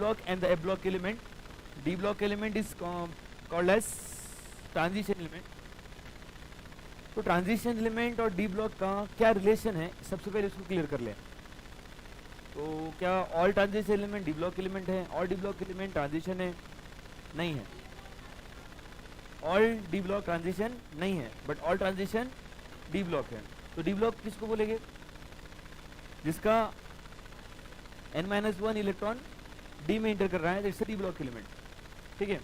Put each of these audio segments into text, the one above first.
block and the F block element. D block element is called as transition element. तो transition element और D block का क्या relation है, सबसे पहले इसको क्लियर कर लें. तो क्या all transition element D block element है, और डी ब्लॉक एलिमेंट ट्रांजिशन है? नहीं है. ऑल डी ब्लॉक ट्रांजिशन नहीं है, but all transition D block है. तो डी ब्लॉक किसको बोलेंगे? जिसका n-1 इलेक्ट्रॉन डी में इंटर कर रहा है, दैट्स डी ब्लॉक एलिमेंट. ठीक है.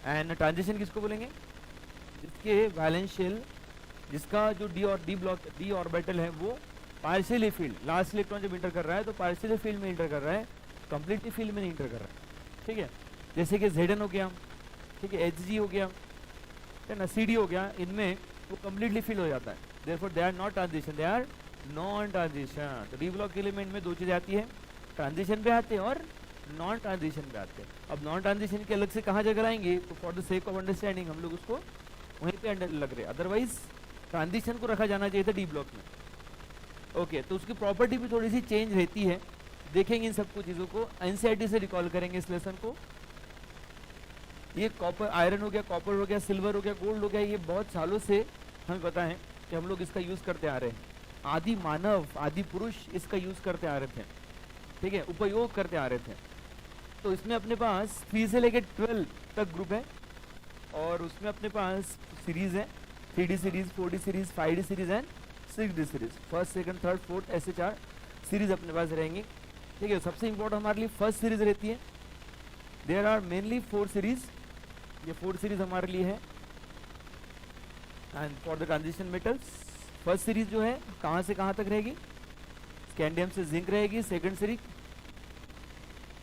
एंड ट्रांजिशन किसको बोलेंगे? जिसके वैलेंस शेल, जिसका जो डी और डी ब्लॉक डी ऑर्बिटल है वो पार्शियली फील्ड, लास्ट इलेक्ट्रॉन जब इंटर कर रहा है तो पार्शियली फील्ड में इंटर कर रहा है, कंप्लीटली फील्ड में नहीं इंटर कर रहा है. ठीक है. जैसे कि Zn हो गया, ठीक है, Hg हो गया, है ना, Cd हो गया, इनमें वो कंप्लीटली फील्ड हो जाता है. Therefore they are not transition, they are non transition. तो डी ब्लॉक एलिमेंट में दो चीज़ें आती है, ट्रांजिशन पे आते हैं और नॉन ट्रांजिशन पे आते हैं. अब नॉन ट्रांजिशन के अलग से कहाँ जगह आएंगे, तो for the sake of understanding हम लोग उसको वहीं पे लग रहे, अदरवाइज ट्रांजिशन को रखा जाना चाहिए था डी ब्लॉक में. ओके. तो उसकी प्रॉपर्टी भी थोड़ी सी चेंज रहती है, देखेंगे इन सबको चीज़ों को, एनसीईआरटी से रिकॉल करेंगे इस लेसन को. ये कॉपर, आयरन हो गया, कॉपर हो गया, सिल्वर हो गया, गोल्ड हो गया, ये बहुत सालों से हमें पता है कि हम लोग इसका यूज़ करते आ रहे हैं. आदि मानव, आदि पुरुष इसका यूज़ करते आ रहे थे. ठीक है, उपयोग करते आ रहे थे. तो इसमें अपने पास 3 से लेकर 12 तक ग्रुप है, और उसमें अपने पास सीरीज़ है, 3D series, 4D series, 5D series and 6D series. First, second, third, fourth, ऐसे 4 सीरीज़ अपने पास रहेंगी. ठीक है. सबसे इंपॉर्टेंट हमारे लिए फर्स्ट सीरीज़ रहती है. There are mainly 4 series. ये 4 सीरीज़ हमारे लिए है. And for the transition metals first series जो है कहाँ से कहाँ तक रहेगी? स्कैंडियम से जिंक रहेगी, सेकंड सीरीज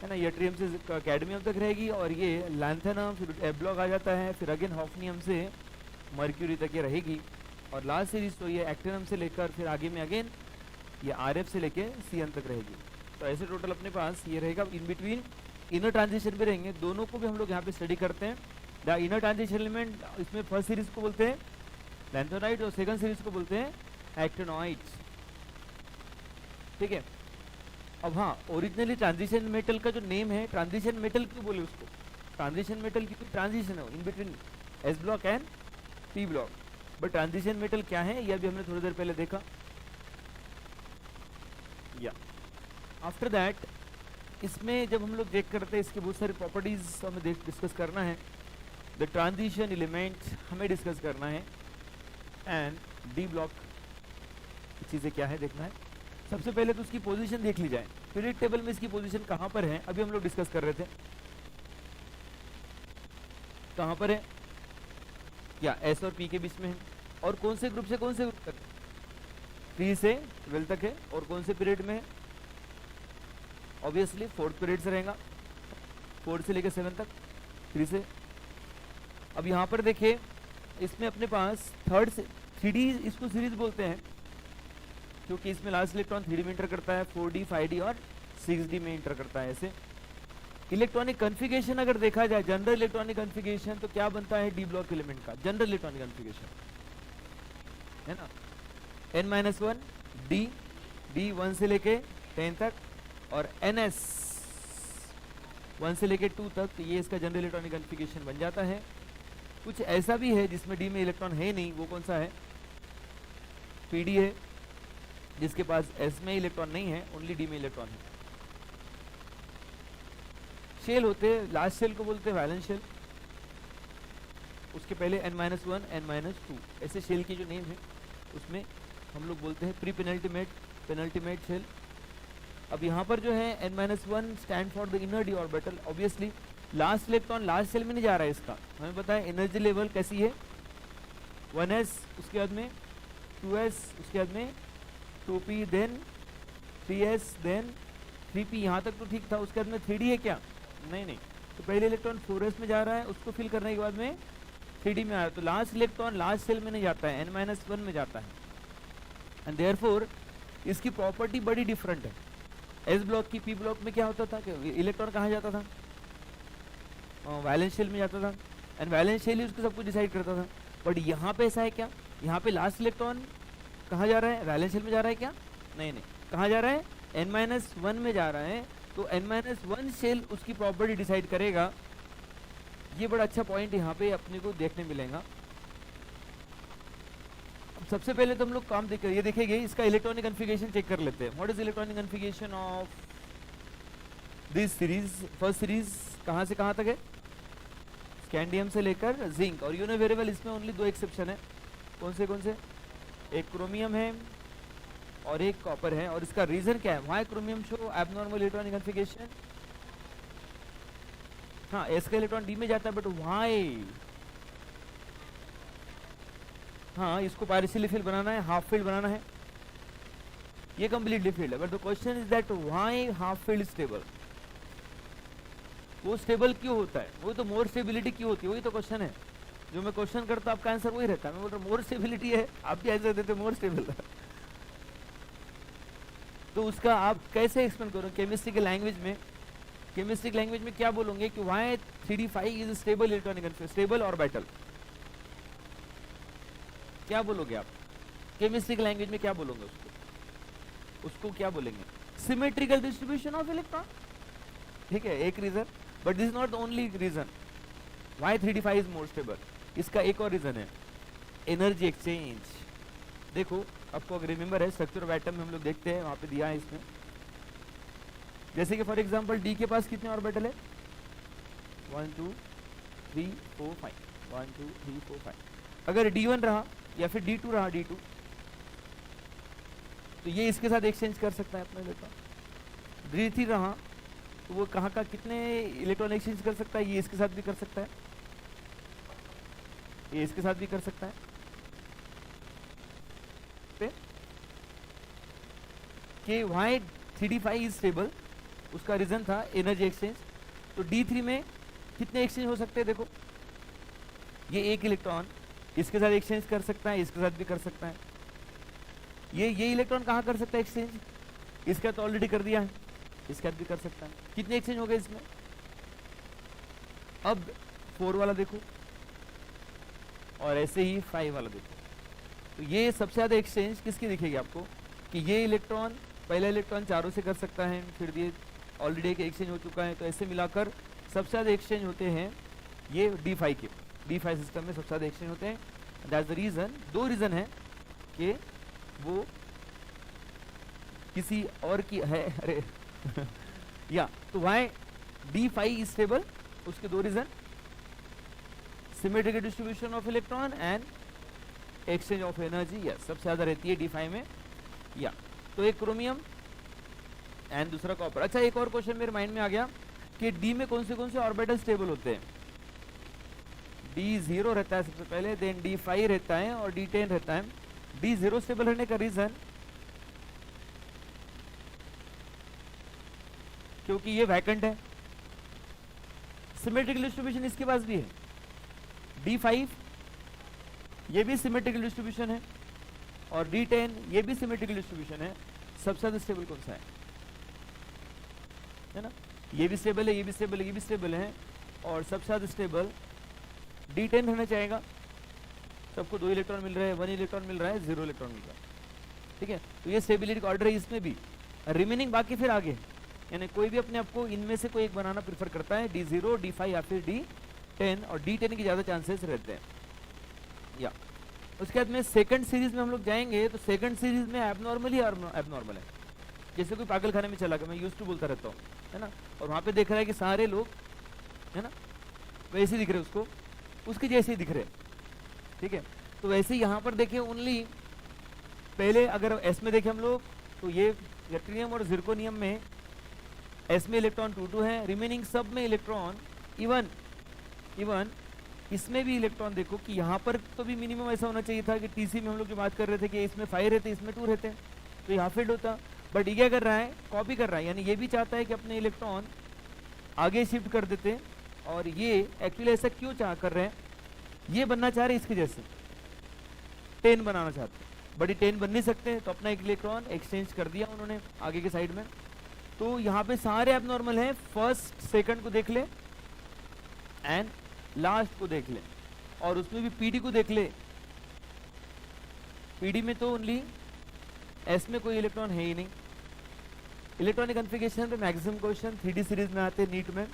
है ना, यट्रियम से कैडमियम तक रहेगी, और ये लैंथेनम, फिर एफ ब्लॉक आ जाता है, फिर अगेन हॉफनियम से मर्क्यूरी तक ये रहेगी. और लास्ट सीरीज तो ये एक्टिनम से लेकर फिर आगे में अगेन ये आरएफ से लेके सीएन तक रहेगी. तो ऐसे टोटल अपने पास ये रहेगा. इन बिटवीन इनर ट्रांजिशन भी रहेंगे, दोनों को भी हम लोग यहाँ पे स्टडी करते हैं. द इनर ट्रांजिशन एलिमेंट, इसमें फर्स्ट सीरीज को बोलते हैं लैंथेनाइट और सेकंड सीरीज को बोलते हैं एक्टिनोइड्स. ठीक है. अब हाँ, ओरिजिनली ट्रांजिशन मेटल का जो नेम है, ट्रांजिशन मेटल क्यों बोले उसको? ट्रांजिशन मेटल क्योंकि ट्रांजिशन है in between S block and P block. But transition metal क्या है ये अभी हमने थोड़ी देर पहले देखा. या आफ्टर दैट इसमें जब हम लोग चेक करते हैं, इसके बहुत सारी प्रॉपर्टीज हमें डिस्कस करना है. द ट्रांजिशन एलिमेंट हमें डिस्कस करना है, एंड डी ब्लॉक की चीज़ें क्या है देखना है. सबसे पहले तो उसकी पोजीशन देख ली जाए. पीरियड टेबल में इसकी पोजीशन कहाँ पर है, अभी हम लोग डिस्कस कर रहे थे. कहाँ पर है? क्या एस और पी के बीच में है. और कौन से ग्रुप से कौन से ग्रुप तक? 3 से 12 तक है. और कौन से पीरियड में है? ऑब्वियसली फोर्थ पीरियड से रहेगा, 4 से लेकर 7 तक, 3 से. अब यहाँ पर देखिए, इसमें अपने पास थर्ड से 3D इसको सीरीज बोलते हैं, क्योंकि इसमें लास्ट इलेक्ट्रॉन 3D में इंटर करता है, 4D, 5D और 6D में इंटर करता है. ऐसे इलेक्ट्रॉनिक कन्फिगरेशन अगर देखा जाए, जनरल इलेक्ट्रॉनिक कन्फिगरेशन, तो क्या बनता है डी ब्लॉक एलिमेंट का जनरल इलेक्ट्रॉनिक कन्फिगरेशन है ना, n-1 डी 1 से लेके 10 तक, और ns 1 से लेके 2 तक. तो ये इसका जनरल इलेक्ट्रॉनिक कन्फिगरेशन बन जाता है. कुछ ऐसा भी है जिसमें डी में इलेक्ट्रॉन है नहीं, वो कौन सा है? pd है, जिसके पास एस में इलेक्ट्रॉन नहीं है, ओनली डी में इलेक्ट्रॉन है. शेल होते हैं, लास्ट शेल को बोलते हैं वैलेंस शेल, उसके पहले n-1, n-2, ऐसे शेल की जो नेम है उसमें हम लोग बोलते हैं प्री पेनल्टीमेट, पेनल्टीमेट शेल. अब यहाँ पर जो है n-1 stand for the inner D orbital. Obviously last electron last shell में नहीं जा रहा है इसका. हमें पता है एनर्जी लेवल कैसी है, 1s, उसके बाद में 2s, उसके बाद में 2p, then 3s, then 3p. यहाँ तक तो ठीक था. उसके बाद में 3d है क्या? नहीं. तो पहले इलेक्ट्रॉन 4s में जा रहा है, उसको फिल करने के बाद में 3d में आ रहा है. तो लास्ट इलेक्ट्रॉन लास्ट सेल में नहीं जाता है, n-1 में जाता है. एंड देयरफॉर इसकी प्रॉपर्टी बड़ी डिफरेंट है. एस ब्लॉक की पी ब्लॉक में क्या होता था कि इलेक्ट्रॉन कहाँ जाता था? वैलेंस शेल में जाता था, एंड वैलेंस शेल ही उसको सब कुछ डिसाइड करता था. बट यहाँ पे ऐसा है क्या? यहाँ पे लास्ट इलेक्ट्रॉन कहाँ जा रहा है? वैलेंस शेल में जा रहा है क्या? नहीं. कहाँ जा रहा है? n-1 में जा रहा है, तो n-1 शेल उसकी प्रॉपर्टी डिसाइड करेगा। ये बड़ा अच्छा पॉइंट यहाँ पे अपने को देखने मिलेगा। सबसे पहले तो हम लोग काम देख ये देखेंगे, इसका इलेक्ट्रॉनिक कॉन्फ़िगरेशन चेक कर लेते हैं। What is electronic configuration of this series? First series कहाँ से कहाँ तक है? स्कैंडियम से लेकर जिंक, और यूनो वेरिएबल इसमें ओनली 2 एक्सेप्शन है। कौन से? एक क्रोमियम है और एक कॉपर है। और इसका रीजन क्या है? Why chromium show abnormal electronic configuration? हाँ, एस का इलेक्ट्रॉन डी में जाता है, बट व्हाई? हाँ, इसको पार्शियली फील्ड बनाना है, हाफ फील्ड बनाना है, ये कंप्लीटली फील्ड है। But the question is that why half field stable? वो स्टेबल क्यों होता है? वो तो मोर स्टेबिलिटी क्यों होती है, वही तो क्वेश्चन है। जो मैं क्वेश्चन करता हूं आपका आंसर वही रहता है। मैं बोल रहा हूँ मोर स्टेबिलिटी है, आप भी आंसर देते मोर स्टेबल। तो उसका आप कैसे एक्सप्लेन करो केमिस्ट्री के लैंग्वेज में? केमिस्ट्री के लैंग्वेज में क्या बोलोगे कि why 3d5 is stable electronic, stable orbital? क्या बोलोगे आप केमिस्ट्री के लैंग्वेज में? क्या बोलोगे उसको क्या बोलेंगे? Symmetrical distribution of electron. ठीक है, एक reason, but this is not the only reason why 3d5 is more stable. इसका एक और रीजन है, एनर्जी एक्सचेंज। देखो, आपको अगर रिमेंबर है, स्ट्रक्चर ऑफ एटम में हम लोग देखते हैं, वहां पे दिया है इसमें। जैसे कि फॉर एग्जांपल डी के पास कितने ऑर्बिटल है? 1 2 3 4 5, 1 2 3 4 5। अगर d1 रहा या फिर d2 रहा, d2, तो ये इसके साथ एक्सचेंज कर सकता है अपना इलेक्ट्रॉन। d3 रहा तो वो कहाँ का कितने इलेक्ट्रॉन एक्सचेंज कर सकता है? ये इसके साथ भी कर सकता है, ये इसके साथ भी कर सकता है। कि व्हाई 3d5 इज स्टेबल, उसका रीजन था एनर्जी एक्सचेंज। तो d3 में कितने एक्सचेंज हो सकते हैं? देखो, ये एक इलेक्ट्रॉन इसके साथ एक्सचेंज कर सकता है, इसके साथ भी कर सकता है। ये इलेक्ट्रॉन कहाँ कर सकता है एक्सचेंज? इसका तो ऑलरेडी कर दिया है, इसका भी कर सकता है। कितने एक्सचेंज हो गए इसमें? अब 4 वाला देखो, और ऐसे ही 5 वाला देखो। तो ये सबसे ज्यादा एक्सचेंज किसकी दिखेगी आपको? कि ये इलेक्ट्रॉन, पहला इलेक्ट्रॉन चारों से कर सकता है, फिर ये ऑलरेडी एक एक्सचेंज हो चुका है, तो ऐसे मिलाकर सबसे ज्यादा एक्सचेंज होते हैं ये d5 के। d5 सिस्टम में सबसे ज्यादा एक्सचेंज होते हैं। That's the reason. 2 रीजन है कि वो किसी और की है, अरे या तो व्हाई d5 इज स्टेबल, उसके 2 reason, symmetrical distribution of electron and exchange of energy. Yes, सबसे ज्यादा रहती है d5 में। या तो एक क्रोमियम एंड दूसरा कॉपर। अच्छा, एक और क्वेश्चन मेरे माइंड में आ गया कि d में कौन से ऑर्बिटल स्टेबल होते हैं? d0 रहता है सबसे पहले, देन d5 रहता है और d10 रहता है। d0 स्टेबल रहने का रीजन, क्योंकि ये वैकेंट है। सिमेट्रिकल डिस्ट्रीब्यूशन इसके पास भी है। d5 ये भी सिमेट्रिकल डिस्ट्रीब्यूशन है, और d10 ये भी सिमेट्रिकल डिस्ट्रीब्यूशन है। सबसे ज्यादा स्टेबल कौन सा है ना? ये भी स्टेबल है, ये भी स्टेबल है, ये भी स्टेबल है, और सबसे ज्यादा स्टेबल d10 रहना चाहेगा। सबको 2 इलेक्ट्रॉन मिल रहे हैं, 1 इलेक्ट्रॉन मिल रहा है, 0 इलेक्ट्रॉन मिल रहा है। ठीक है, तो ये स्टेबिलिटी का ऑर्डर है इसमें भी। रिमेनिंग बाकी फिर आगे, यानी कोई भी अपने आपको इनमें से कोई एक बनाना प्रेफर करता है, d0, d5 या फिर d10, और d10 की ज्यादा चांसेस रहते हैं। या उसके बाद में सेकंड सीरीज में हम लोग जाएंगे, तो सेकंड सीरीज में एबनॉर्मल ही एबनॉर्मल है। जैसे कोई पागल खाने में चला गया, मैं यूज्ड टू बोलता रहता हूँ, है ना, और वहाँ पे देख रहा है कि सारे लोग, है ना, वैसे ही दिख रहे उसको, उसके जैसे ही दिख रहे। ठीक है, तो वैसे यहाँ पर देखें ओनली, पहले अगर एस में देखें हम लोग, तो ये यट्रियम और जिरकोनियम में एस में इलेक्ट्रॉन 2 है, रिमेनिंग सब में इलेक्ट्रॉन, इवन इसमें भी इलेक्ट्रॉन देखो कि यहाँ पर तो भी मिनिमम ऐसा होना चाहिए था कि टीसी में हम लोग जो बात कर रहे थे कि इसमें 5 रहते, इसमें 2 रहते, तो यहाँ फील्ड होता। बट ये क्या कर रहा है? कॉपी कर रहा है, यानी ये भी चाहता है कि अपने इलेक्ट्रॉन आगे शिफ्ट कर देते, और ये एक्चुअली ऐसा क्यों कर रहे हैं? ये बनना चाह रहे इसके जैसे 10 बनाना चाहते, बट ये 10 बन नहीं सकते, तो अपना एक इलेक्ट्रॉन एक्सचेंज कर दिया उन्होंने आगे के साइड में। तो यहाँ पे सारे एबनॉर्मल हैं, फर्स्ट सेकंड को देख ले एंड लास्ट को देख ले, और उसमें भी पीडी को देख ले। पीडी में तो ओनली एस में कोई इलेक्ट्रॉन है ही नहीं, इलेक्ट्रॉनिक कॉन्फ़िगरेशन पे मैक्सिमम क्वेश्चन 3D सीरीज में आते हैं नीट में,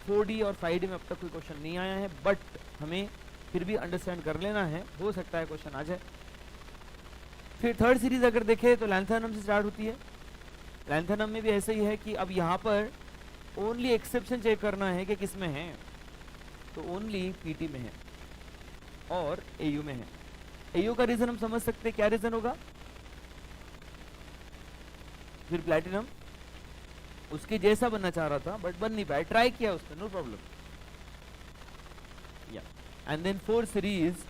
4D और 5D में अब तक कोई क्वेश्चन नहीं आया है, बट हमें फिर भी अंडरस्टैंड कर लेना है, हो सकता है क्वेश्चन आ जाए। फिर थर्ड सीरीज अगर देखें तो लैंथैनम से स्टार्ट होती है। लैंथैनम में भी ऐसा ही है कि अब यहाँ पर ओनली एक्सेप्शन चेक करना है कि किस में है, तो ओनली पीटी में है और एयू में है। एयू का रीजन हम समझ सकते हैं, क्या रीजन होगा? फिर प्लैटिनम उसके जैसा बनना चाह रहा था बट बन नहीं पाया, ट्राई किया उसने, नो प्रॉब्लम। या एंड देन फोर्थ सीरीज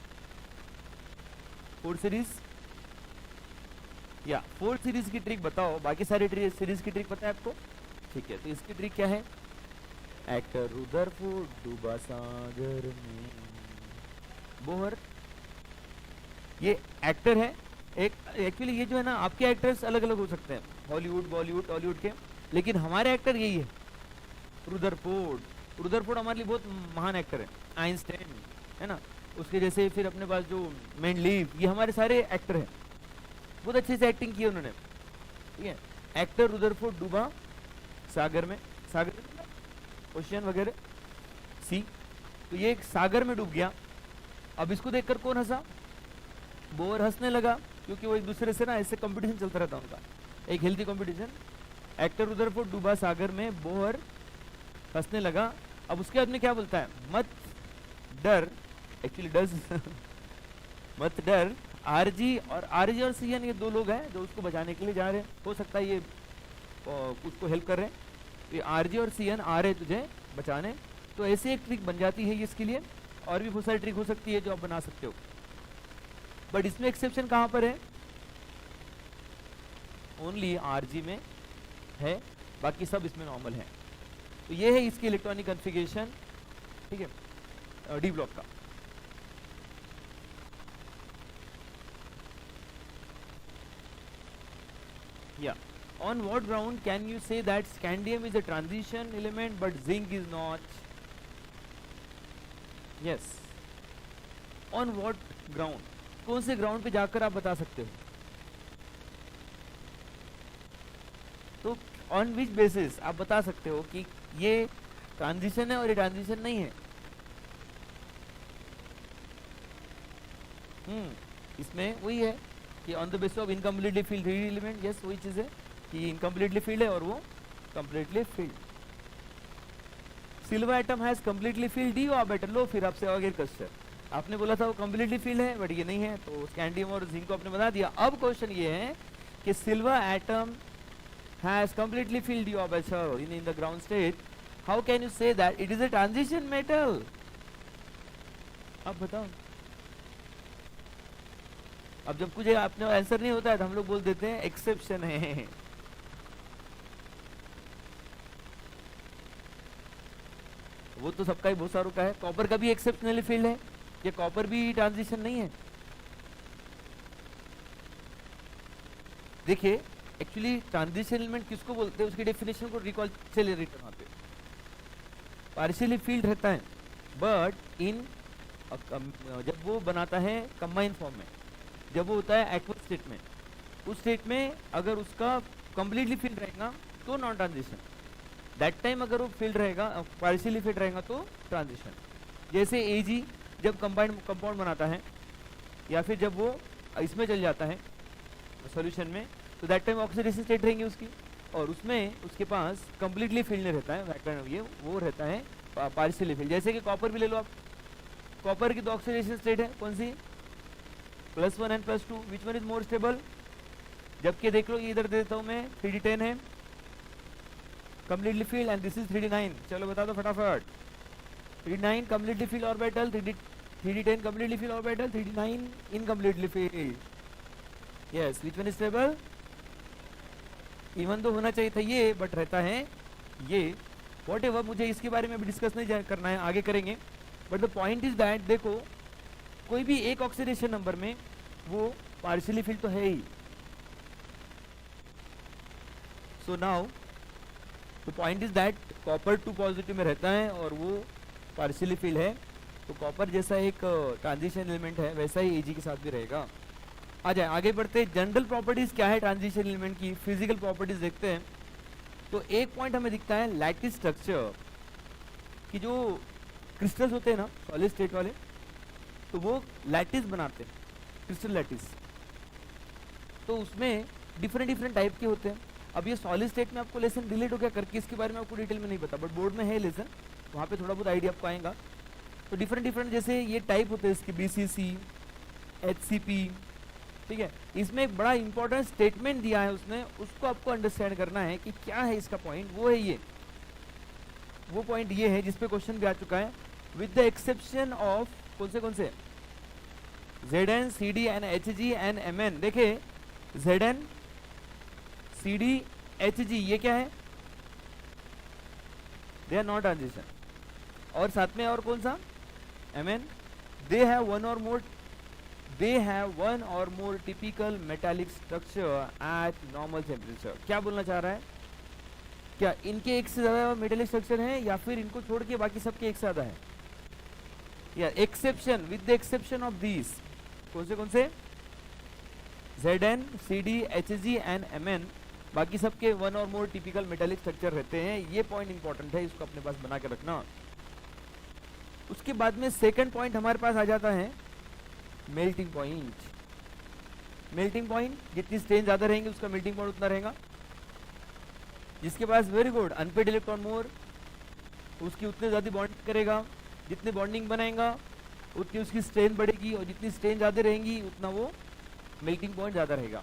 या फोर्थ सीरीज की ट्रिक बताओ, बाकी सारी सीरीज की ट्रिक पता है आपको? ठीक है, तो इसकी ट्रिक क्या है? एक्टर रुदरफोर्ड डूबा सागर में बोहर, ये एक्टर है एक। एक्चुअली ये जो है ना, आपके एक्टर्स अलग अलग हो सकते हैं, हॉलीवुड, बॉलीवुड, टॉलीवुड के, लेकिन हमारे एक्टर यही है, रुदरफोर्ड। रुदरफोर्ड हमारे लिए बहुत महान एक्टर है, आइंस्टाइन है ना, उसके जैसे फिर अपने पास जो मेंडलीव, ये हमारे सारे एक्टर हैं, बहुत अच्छे से एक्टिंग की है उन्होंने, ठीक है। एक्टर रुदरफोर्ड डूबा सागर में, सागर ओशियन वगैरह सी, तो ये एक सागर में डूब गया। अब इसको देखकर कौन हंसा? बोर हंसने लगा, क्योंकि वो एक दूसरे से ना ऐसे कंपटीशन चलता रहता उनका, एक हेल्थी कंपटीशन। एक्टर रुदरफोर्ड डूबा सागर में, बोर हंसने लगा। अब उसके बाद में क्या बोलता है? मत डर, एक्चुअली डज मत डर, आरजी और सीएन ये दो लोग हैं जो उसको बचाने के लिए जा रहे हैं, हो सकता है ये उसको हेल्प कर रहे हैं, ये आरजी और सीएन आ रहे तुझे बचाने। तो ऐसे एक ट्रिक बन जाती है ये इसके लिए, और भी बहुत सारी ट्रिक हो सकती है जो आप बना सकते हो, बट इसमें एक्सेप्शन कहां पर है? ओनली आरजी में है, बाकी सब इसमें नॉर्मल है। तो ये है इसकी इलेक्ट्रॉनिक कॉन्फ़िगरेशन, ठीक है, डी ब्लॉक का। Yeah. On what ground can you say that scandium is a transition element but zinc is not? Yes. On what ground? कौन से ग्राउंड पे जाकर आप बता सकते हो? तो ऑन विच बेसिस आप बता सकते हो कि ये ट्रांजिशन है और ये ट्रांजिशन नहीं है? इसमें वही है कि on the basis of incompletely filled 3D element, yes वही चीज है कि इनकम्प्लीटली फील्ड है और वो completely filled. Silver atom has completely filled D orbital. लो फिर आपसे आगे क्वेश्चन, आपने बोला था वो कंप्लीटली फील्ड है बट ये नहीं है, तो स्कैंडियम और जिंक को आपने बता दिया। अब क्वेश्चन ये है कि silver atom has completely filled D orbital in the ground state, how can you say that it is a transition metal? अब बताओ। अब जब कुछ आपने आंसर नहीं होता है तो हम लोग बोल देते हैं एक्सेप्शन है। वो तो सबका ही बहुत सारों का है। कॉपर का भी एक्सेप्शनली फील्ड है, ये कॉपर भी ट्रांजिशन नहीं है। देखिए एक्चुअली ट्रांजिशन एलिमेंट किसको बोलते हैं, उसकी डेफिनेशन को रिकॉल चले रिटर्न वहां पे। पार्शियली फील्ड रहता है बट इन जब वो बनाता है कंबाइन फॉर्म में, जब वो होता है एक्वस स्टेट में, उस स्टेट में अगर उसका कंप्लीटली फील्ड रहेगा तो नॉन ट्रांजिशन, दैट टाइम अगर वो फील्ड रहेगा पार्शियली फील्ड रहेगा तो ट्रांजिशन। जैसे एजी जब कंपाउंड बनाता है या फिर जब वो इसमें चल जाता है सॉल्यूशन में, तो दैट टाइम ऑक्सीडेशन स्टेट रहेंगी उसकी, और उसमें उसके पास कंप्लीटली फील्ड नहीं रहता है, ये वो रहता है पार्शियली फील्ड। जैसे कि कॉपर भी ले लो आप, कॉपर की तो ऑक्सीडेशन स्टेट है कौन सी? +1 and +2, which one is more stable? जबकि देख लो ये इधर दे देता हूं मैं, 3D10 है completely field and this is 3D9। चलो बता दो फटाफट। 3D9 completely filled orbital, 3D10 completely filled orbital, 3D9 incompletely field. Yes, which one is stable? Even तो होना चाहिए था ये, बट रहता है ये। व्हाटएवर, मुझे इसके बारे में अभी डिस्कस नहीं करना है, आगे करेंगे। But the point is that देखो कोई भी एक ऑक्सीडेशन नंबर में वो पार्शियली फील्ड तो है ही। So now the point is that copper 2 positive में रहता है और वो पार्शियली फील्ड है, तो कॉपर जैसा एक ट्रांजिशन एलिमेंट है वैसा ही एजी के साथ भी रहेगा। आ जाए आगे बढ़ते हैं। जनरल प्रॉपर्टीज क्या है ट्रांजिशन एलिमेंट की, फिजिकल प्रॉपर्टीज देखते हैं। तो एक पॉइंट हमें दिखता है लैटिस स्ट्रक्चर कि जो क्रिस्टल्स होते हैं ना सॉलिड स्टेट वाले, तो वो लैटिस बनाते हैं, क्रिस्टल लैटिस। तो उसमें डिफरेंट डिफरेंट टाइप के होते हैं। अब ये सॉलिड स्टेट में आपको लेसन डिलीट हो गया करके, इसके बारे में आपको डिटेल में नहीं पता, बट बोर्ड में है लेसन, वहाँ पे थोड़ा बहुत आइडिया आपको आएगा। तो डिफरेंट डिफरेंट जैसे ये टाइप होते हैं इसके, BCC, HCP, ठीक है। इसमें एक बड़ा इंपॉर्टेंट स्टेटमेंट दिया है उसने, उसको आपको अंडरस्टैंड करना है कि क्या है इसका पॉइंट। वो है ये, वो पॉइंट ये है जिसपे क्वेश्चन भी आ चुका है। विद द एक्सेप्शन ऑफ कौन से Zn, CD and Hg and Mn। देखे Zn, CD, Hg ये क्या है, दे आर नॉट ट्रांजिशन। और साथ में और कौन सा Mn, they have one or more typical metallic structure at normal temperature. क्या बोलना चाह रहा है, क्या इनके एक से ज्यादा मेटालिक स्ट्रक्चर है या फिर इनको छोड़ के बाकी सबके एक से ज्यादा है, या exception, with the exception of these कौन से Zn, CD, Hg and Mn, बाकी सबके one or more typical metallic structure रहते हैं। ये पॉइंट इंपॉर्टेंट है, इसको अपने पास बना के रखना। उसके बाद में सेकंड पॉइंट हमारे पास आ जाता है मेल्टिंग पॉइंट। मेल्टिंग पॉइंट, जितनी स्ट्रेन ज्यादा रहेंगे उसका मेल्टिंग पॉइंट उतना रहेगा। जिसके पास very good unpaired electron more, उसकी उतने ज्यादा बॉन्डिंग करेगा, जितनी बॉन्डिंग बनाएगा उतनी उसकी स्ट्रेन बढ़ेगी, और जितनी स्ट्रेन ज्यादा रहेंगी उतना वो मेल्टिंग पॉइंट ज्यादा रहेगा।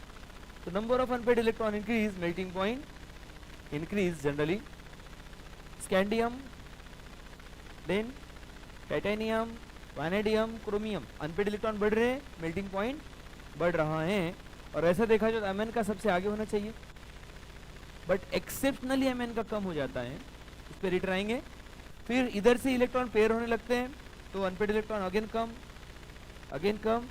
तो number of unpaired electron increase, melting point increase generally. Scandium, then titanium, vanadium, chromium, unpaired electron बढ़ रहे हैं, मेल्टिंग पॉइंट बढ़ रहा है। और ऐसा देखा जो Mn का सबसे आगे होना चाहिए, बट एक्सेप्शनली Mn का कम हो जाता है। इस पर रिटर आएंगे। फिर इधर से इलेक्ट्रॉन पेयर होने लगते हैं, तो अनपेड इलेक्ट्रॉन अगेन कम,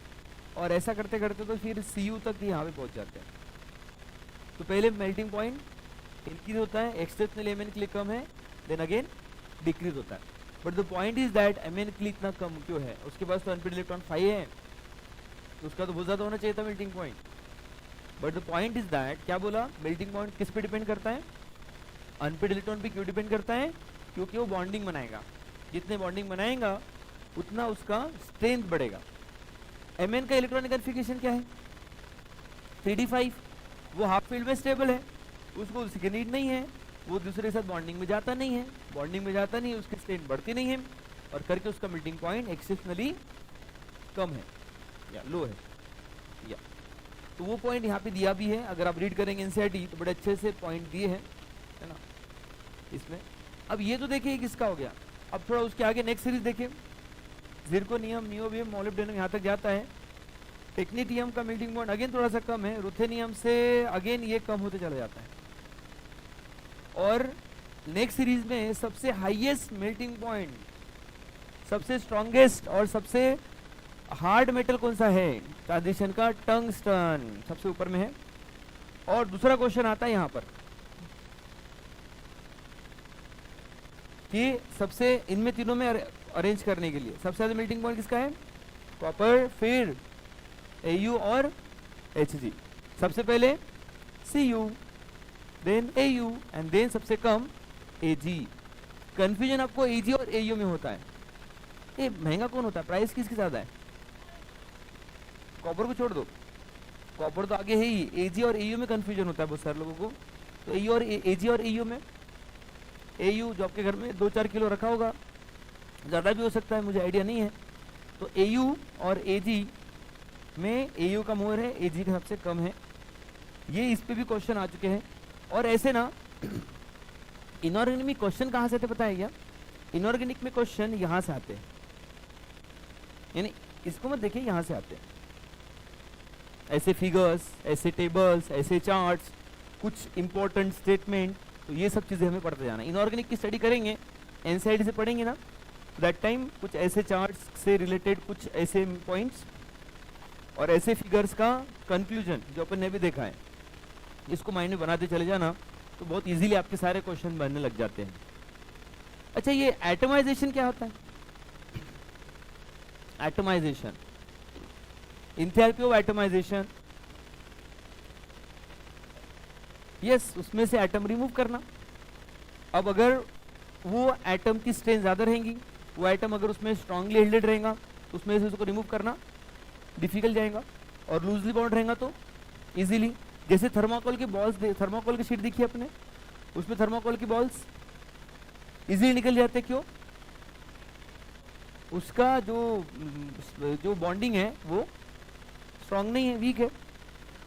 और ऐसा करते करते तो फिर Cu तक यहाँ पे पहुंच जाते हैं। तो पहले मेल्टिंग पॉइंट इंक्रीज होता है, एक्सेप्शनली Mn के लिए कम है, देन अगेन डिक्रीज होता है। But the point is that Mn के लिए इतना कम क्यों है, उसके पास तो अनपेड इलेक्ट्रॉन 5 है, तो उसका तो बहुत ज्यादा होना चाहिए था melting point. But the point is that, क्या बोला, मेल्टिंग पॉइंट किस पे डिपेंड करता है, अनपेड इलेक्ट्रॉन पे क्यों डिपेंड करता है, क्योंकि वो बॉन्डिंग बनाएगा, जितने बॉन्डिंग बनाएगा उतना उसका स्ट्रेंथ बढ़ेगा। Mn का इलेक्ट्रॉनिक कन्फिगरेशन क्या है, 3d5, वो हाफ फील्ड में स्टेबल है, उसको उसी की नीड नहीं है, वो दूसरे के साथ बॉन्डिंग में जाता नहीं है, उसकी स्ट्रेंथ बढ़ती नहीं है, और करके उसका मेल्टिंग पॉइंट एक्सेप्शनली कम है या लो है, या तो वो पॉइंट यहाँ पे दिया भी है। अगर आप रीड करेंगे NCERT तो बड़े अच्छे से पॉइंट दिए हैं, है ना इसमें। अब ये तो देखिए किसका हो गया, अब थोड़ा उसके आगे नेक्स्ट सीरीज देखिए। जिरकोनियम, नियोबियम, मोलिब्डेनम यहाँ तक जाता है। टेक्नीटियम का मेल्टिंग पॉइंट अगेन थोड़ा सा कम है, रुथेनियम से अगेन ये कम होते चला जाता है। और नेक्स्ट सीरीज में सबसे हाईएस्ट मेल्टिंग पॉइंट, सबसे स्ट्रॉन्गेस्ट और सबसे हार्ड मेटल कौन सा है ट्रांजिशन का, टंगस्टन सबसे ऊपर में है। और दूसरा क्वेश्चन आता है यहाँ पर कि सबसे इनमें तीनों में अरेंज करने के लिए सबसे ज्यादा मेल्टिंग पॉइंट किसका है, कॉपर, फिर Au और Hg। सबसे पहले Cu, then Au and then सबसे कम Ag। कंफ्यूजन आपको Ag और Au में होता है, ये महंगा कौन होता है, प्राइस किसकी ज्यादा है, कॉपर को छोड़ दो, कॉपर तो आगे है ही, Ag और Au में कंफ्यूजन होता है बहुत सारे लोगों को। तो Ag और Au में, Au जो आपके घर में 2-4 किलो रखा होगा, ज़्यादा भी हो सकता है, मुझे आइडिया नहीं है। तो Au और Ag में Au का मोर है, Ag का सबसे कम है। ये इस पे भी क्वेश्चन आ चुके हैं। और ऐसे ना इनऑर्गेनिक में क्वेश्चन कहाँ से आते पता है क्या, इनऑर्गेनिक में क्वेश्चन यहाँ से आते हैं, यानी इसको मत देखिए, यहाँ से आते हैं ऐसे फिगर्स, ऐसे टेबल्स, ऐसे चार्ट्स, कुछ इंपॉर्टेंट स्टेटमेंट। तो ये सब चीज़ें हमें पढ़ते जाना। इनऑर्गेनिक की स्टडी करेंगे, NCERT से पढ़ेंगे ना, दैट टाइम कुछ ऐसे चार्ट्स से रिलेटेड कुछ ऐसे पॉइंट्स और ऐसे फिगर्स का कंक्लूजन जो अपन ने भी देखा है, इसको माइंड में बनाते चले जाना, तो बहुत इजीली आपके सारे क्वेश्चन बनने लग जाते हैं। अच्छा, ये एटमाइजेशन क्या होता है, atomization, enthalpy of atomization, yes, उसमें से एटम रिमूव करना। अब अगर वो एटम की स्ट्रेंथ ज़्यादा रहेंगी, वो एटम अगर उसमें स्ट्रांगली हेल्डेड रहेगा तो उसमें से उसको रिमूव करना डिफिकल्ट जाएगा, और लूजली बाउंड रहेगा तो इजीली। जैसे थर्माकोल के बॉल्स, थर्माकोल की शीट देखी आपने, उसमें थर्माकोल की बॉल्स इजीली निकल जाते हैं। क्यों? उसका जो बॉन्डिंग है वो स्ट्रांग नहीं है, वीक है।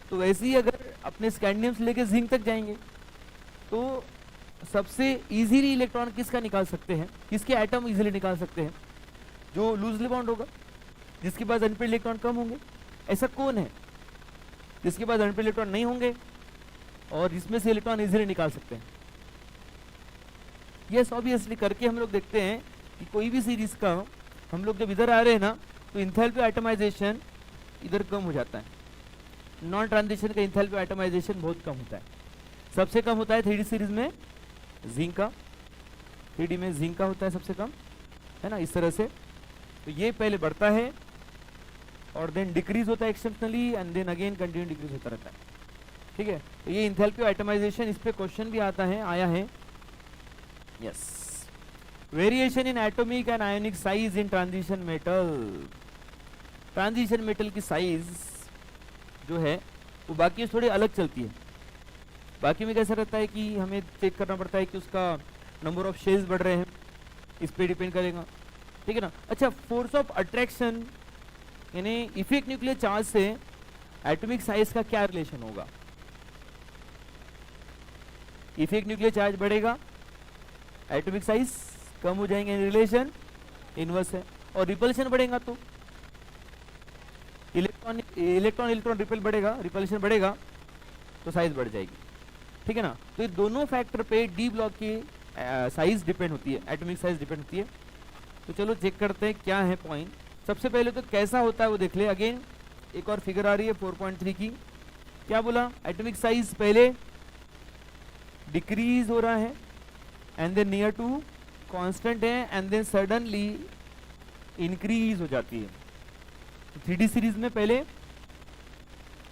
तो वैसे ही अगर अपने स्कैंडियम से लेके जिंक तक जाएंगे तो सबसे इजीली इलेक्ट्रॉन किसका निकाल सकते हैं, किसके एटम इजीली निकाल सकते हैं? जो लूजली बाउंड होगा, जिसके पास अनपेड इलेक्ट्रॉन कम होंगे। ऐसा कौन है जिसके पास अनपेड इलेक्ट्रॉन नहीं होंगे और जिसमें से इलेक्ट्रॉन इजीली निकाल सकते हैं? यस, ऑब्वियसली करके हम लोग देखते हैं कि कोई भी सीरीज का हम लोग जब इधर आ रहे हैं ना तो इंथैल्पी एटमाइजेशन इधर कम हो जाता है। नॉन ट्रांजिशन का इंथैल्पी एटमाइजेशन बहुत कम होता है। सबसे कम होता है 3D सीरीज में जिंक का, 3D में जिंक का होता है सबसे कम, है ना, इस तरह से। तो ये पहले बढ़ता है और देन डिक्रीज होता है exceptionally and then again continue decrease होता रहता है। ठीक है, तो ये इंथैल्पी एटमाइजेशन, इस पे क्वेश्चन भी आता है, आया है। Yes, variation in atomic and ionic size in transition metal. Transition metal की साइज जो है वो बाकी थोड़ी अलग चलती है। बाकी में कैसा रहता है कि हमें चेक करना पड़ता है कि उसका नंबर ऑफ शेल्स बढ़ रहे हैं, इस पे डिपेंड करेगा, ठीक है ना। अच्छा, फोर्स ऑफ अट्रैक्शन यानी इफेक्ट न्यूक्लियर चार्ज से एटॉमिक साइज का क्या रिलेशन होगा? इफेक्ट न्यूक्लियर चार्ज बढ़ेगा, एटॉमिक साइज कम हो जाएंगे, रिलेशन इनवर्स है। और रिपल्शन बढ़ेगा तो इलेक्ट्रॉन रिपेल बढ़ेगा, रिपल्शन बढ़ेगा तो साइज बढ़ जाएगी, ठीक है ना। तो ये दोनों फैक्टर पे डी ब्लॉक की साइज डिपेंड होती है, एटॉमिक साइज डिपेंड होती है। तो चलो चेक करते हैं क्या है पॉइंट। सबसे पहले तो कैसा होता है वो देख ले। अगेन एक और फिगर आ रही है 4.3 की। क्या बोला? एटॉमिक साइज पहले डिक्रीज हो रहा है and then near to constant है एंड देन सडनली इंक्रीज हो जाती है। 3D सीरीज में पहले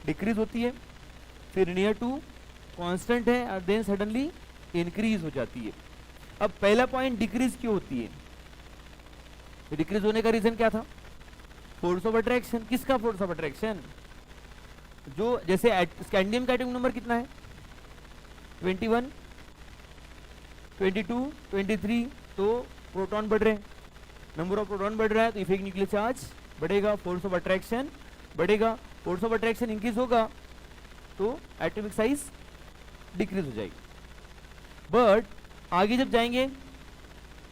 डिक्रीज होती है, फिर नियर टू कांस्टेंट है और देन सडनली इंक्रीज हो जाती है। अब पहला पॉइंट, डिक्रीज क्यों होती है? डिक्रीज होने का रीजन क्या था? Force of attraction. किसका फोर्स ऑफ अट्रैक्शन? जो जैसे स्कैंडियम का एटॉमिक नंबर कितना है? 21, 22, 23, तो प्रोटॉन बढ़ रहे हैं, नंबर ऑफ प्रोटॉन बढ़ रहा है तो इफेक्ट न्यूक्लियर चार्ज बढ़ेगा, फोर्स ऑफ अट्रैक्शन बढ़ेगा। फोर्स ऑफ अट्रैक्शन इंक्रीज होगा तो एटॉमिक साइज डिक्रीज हो जाएगी। बट आगे जब जाएंगे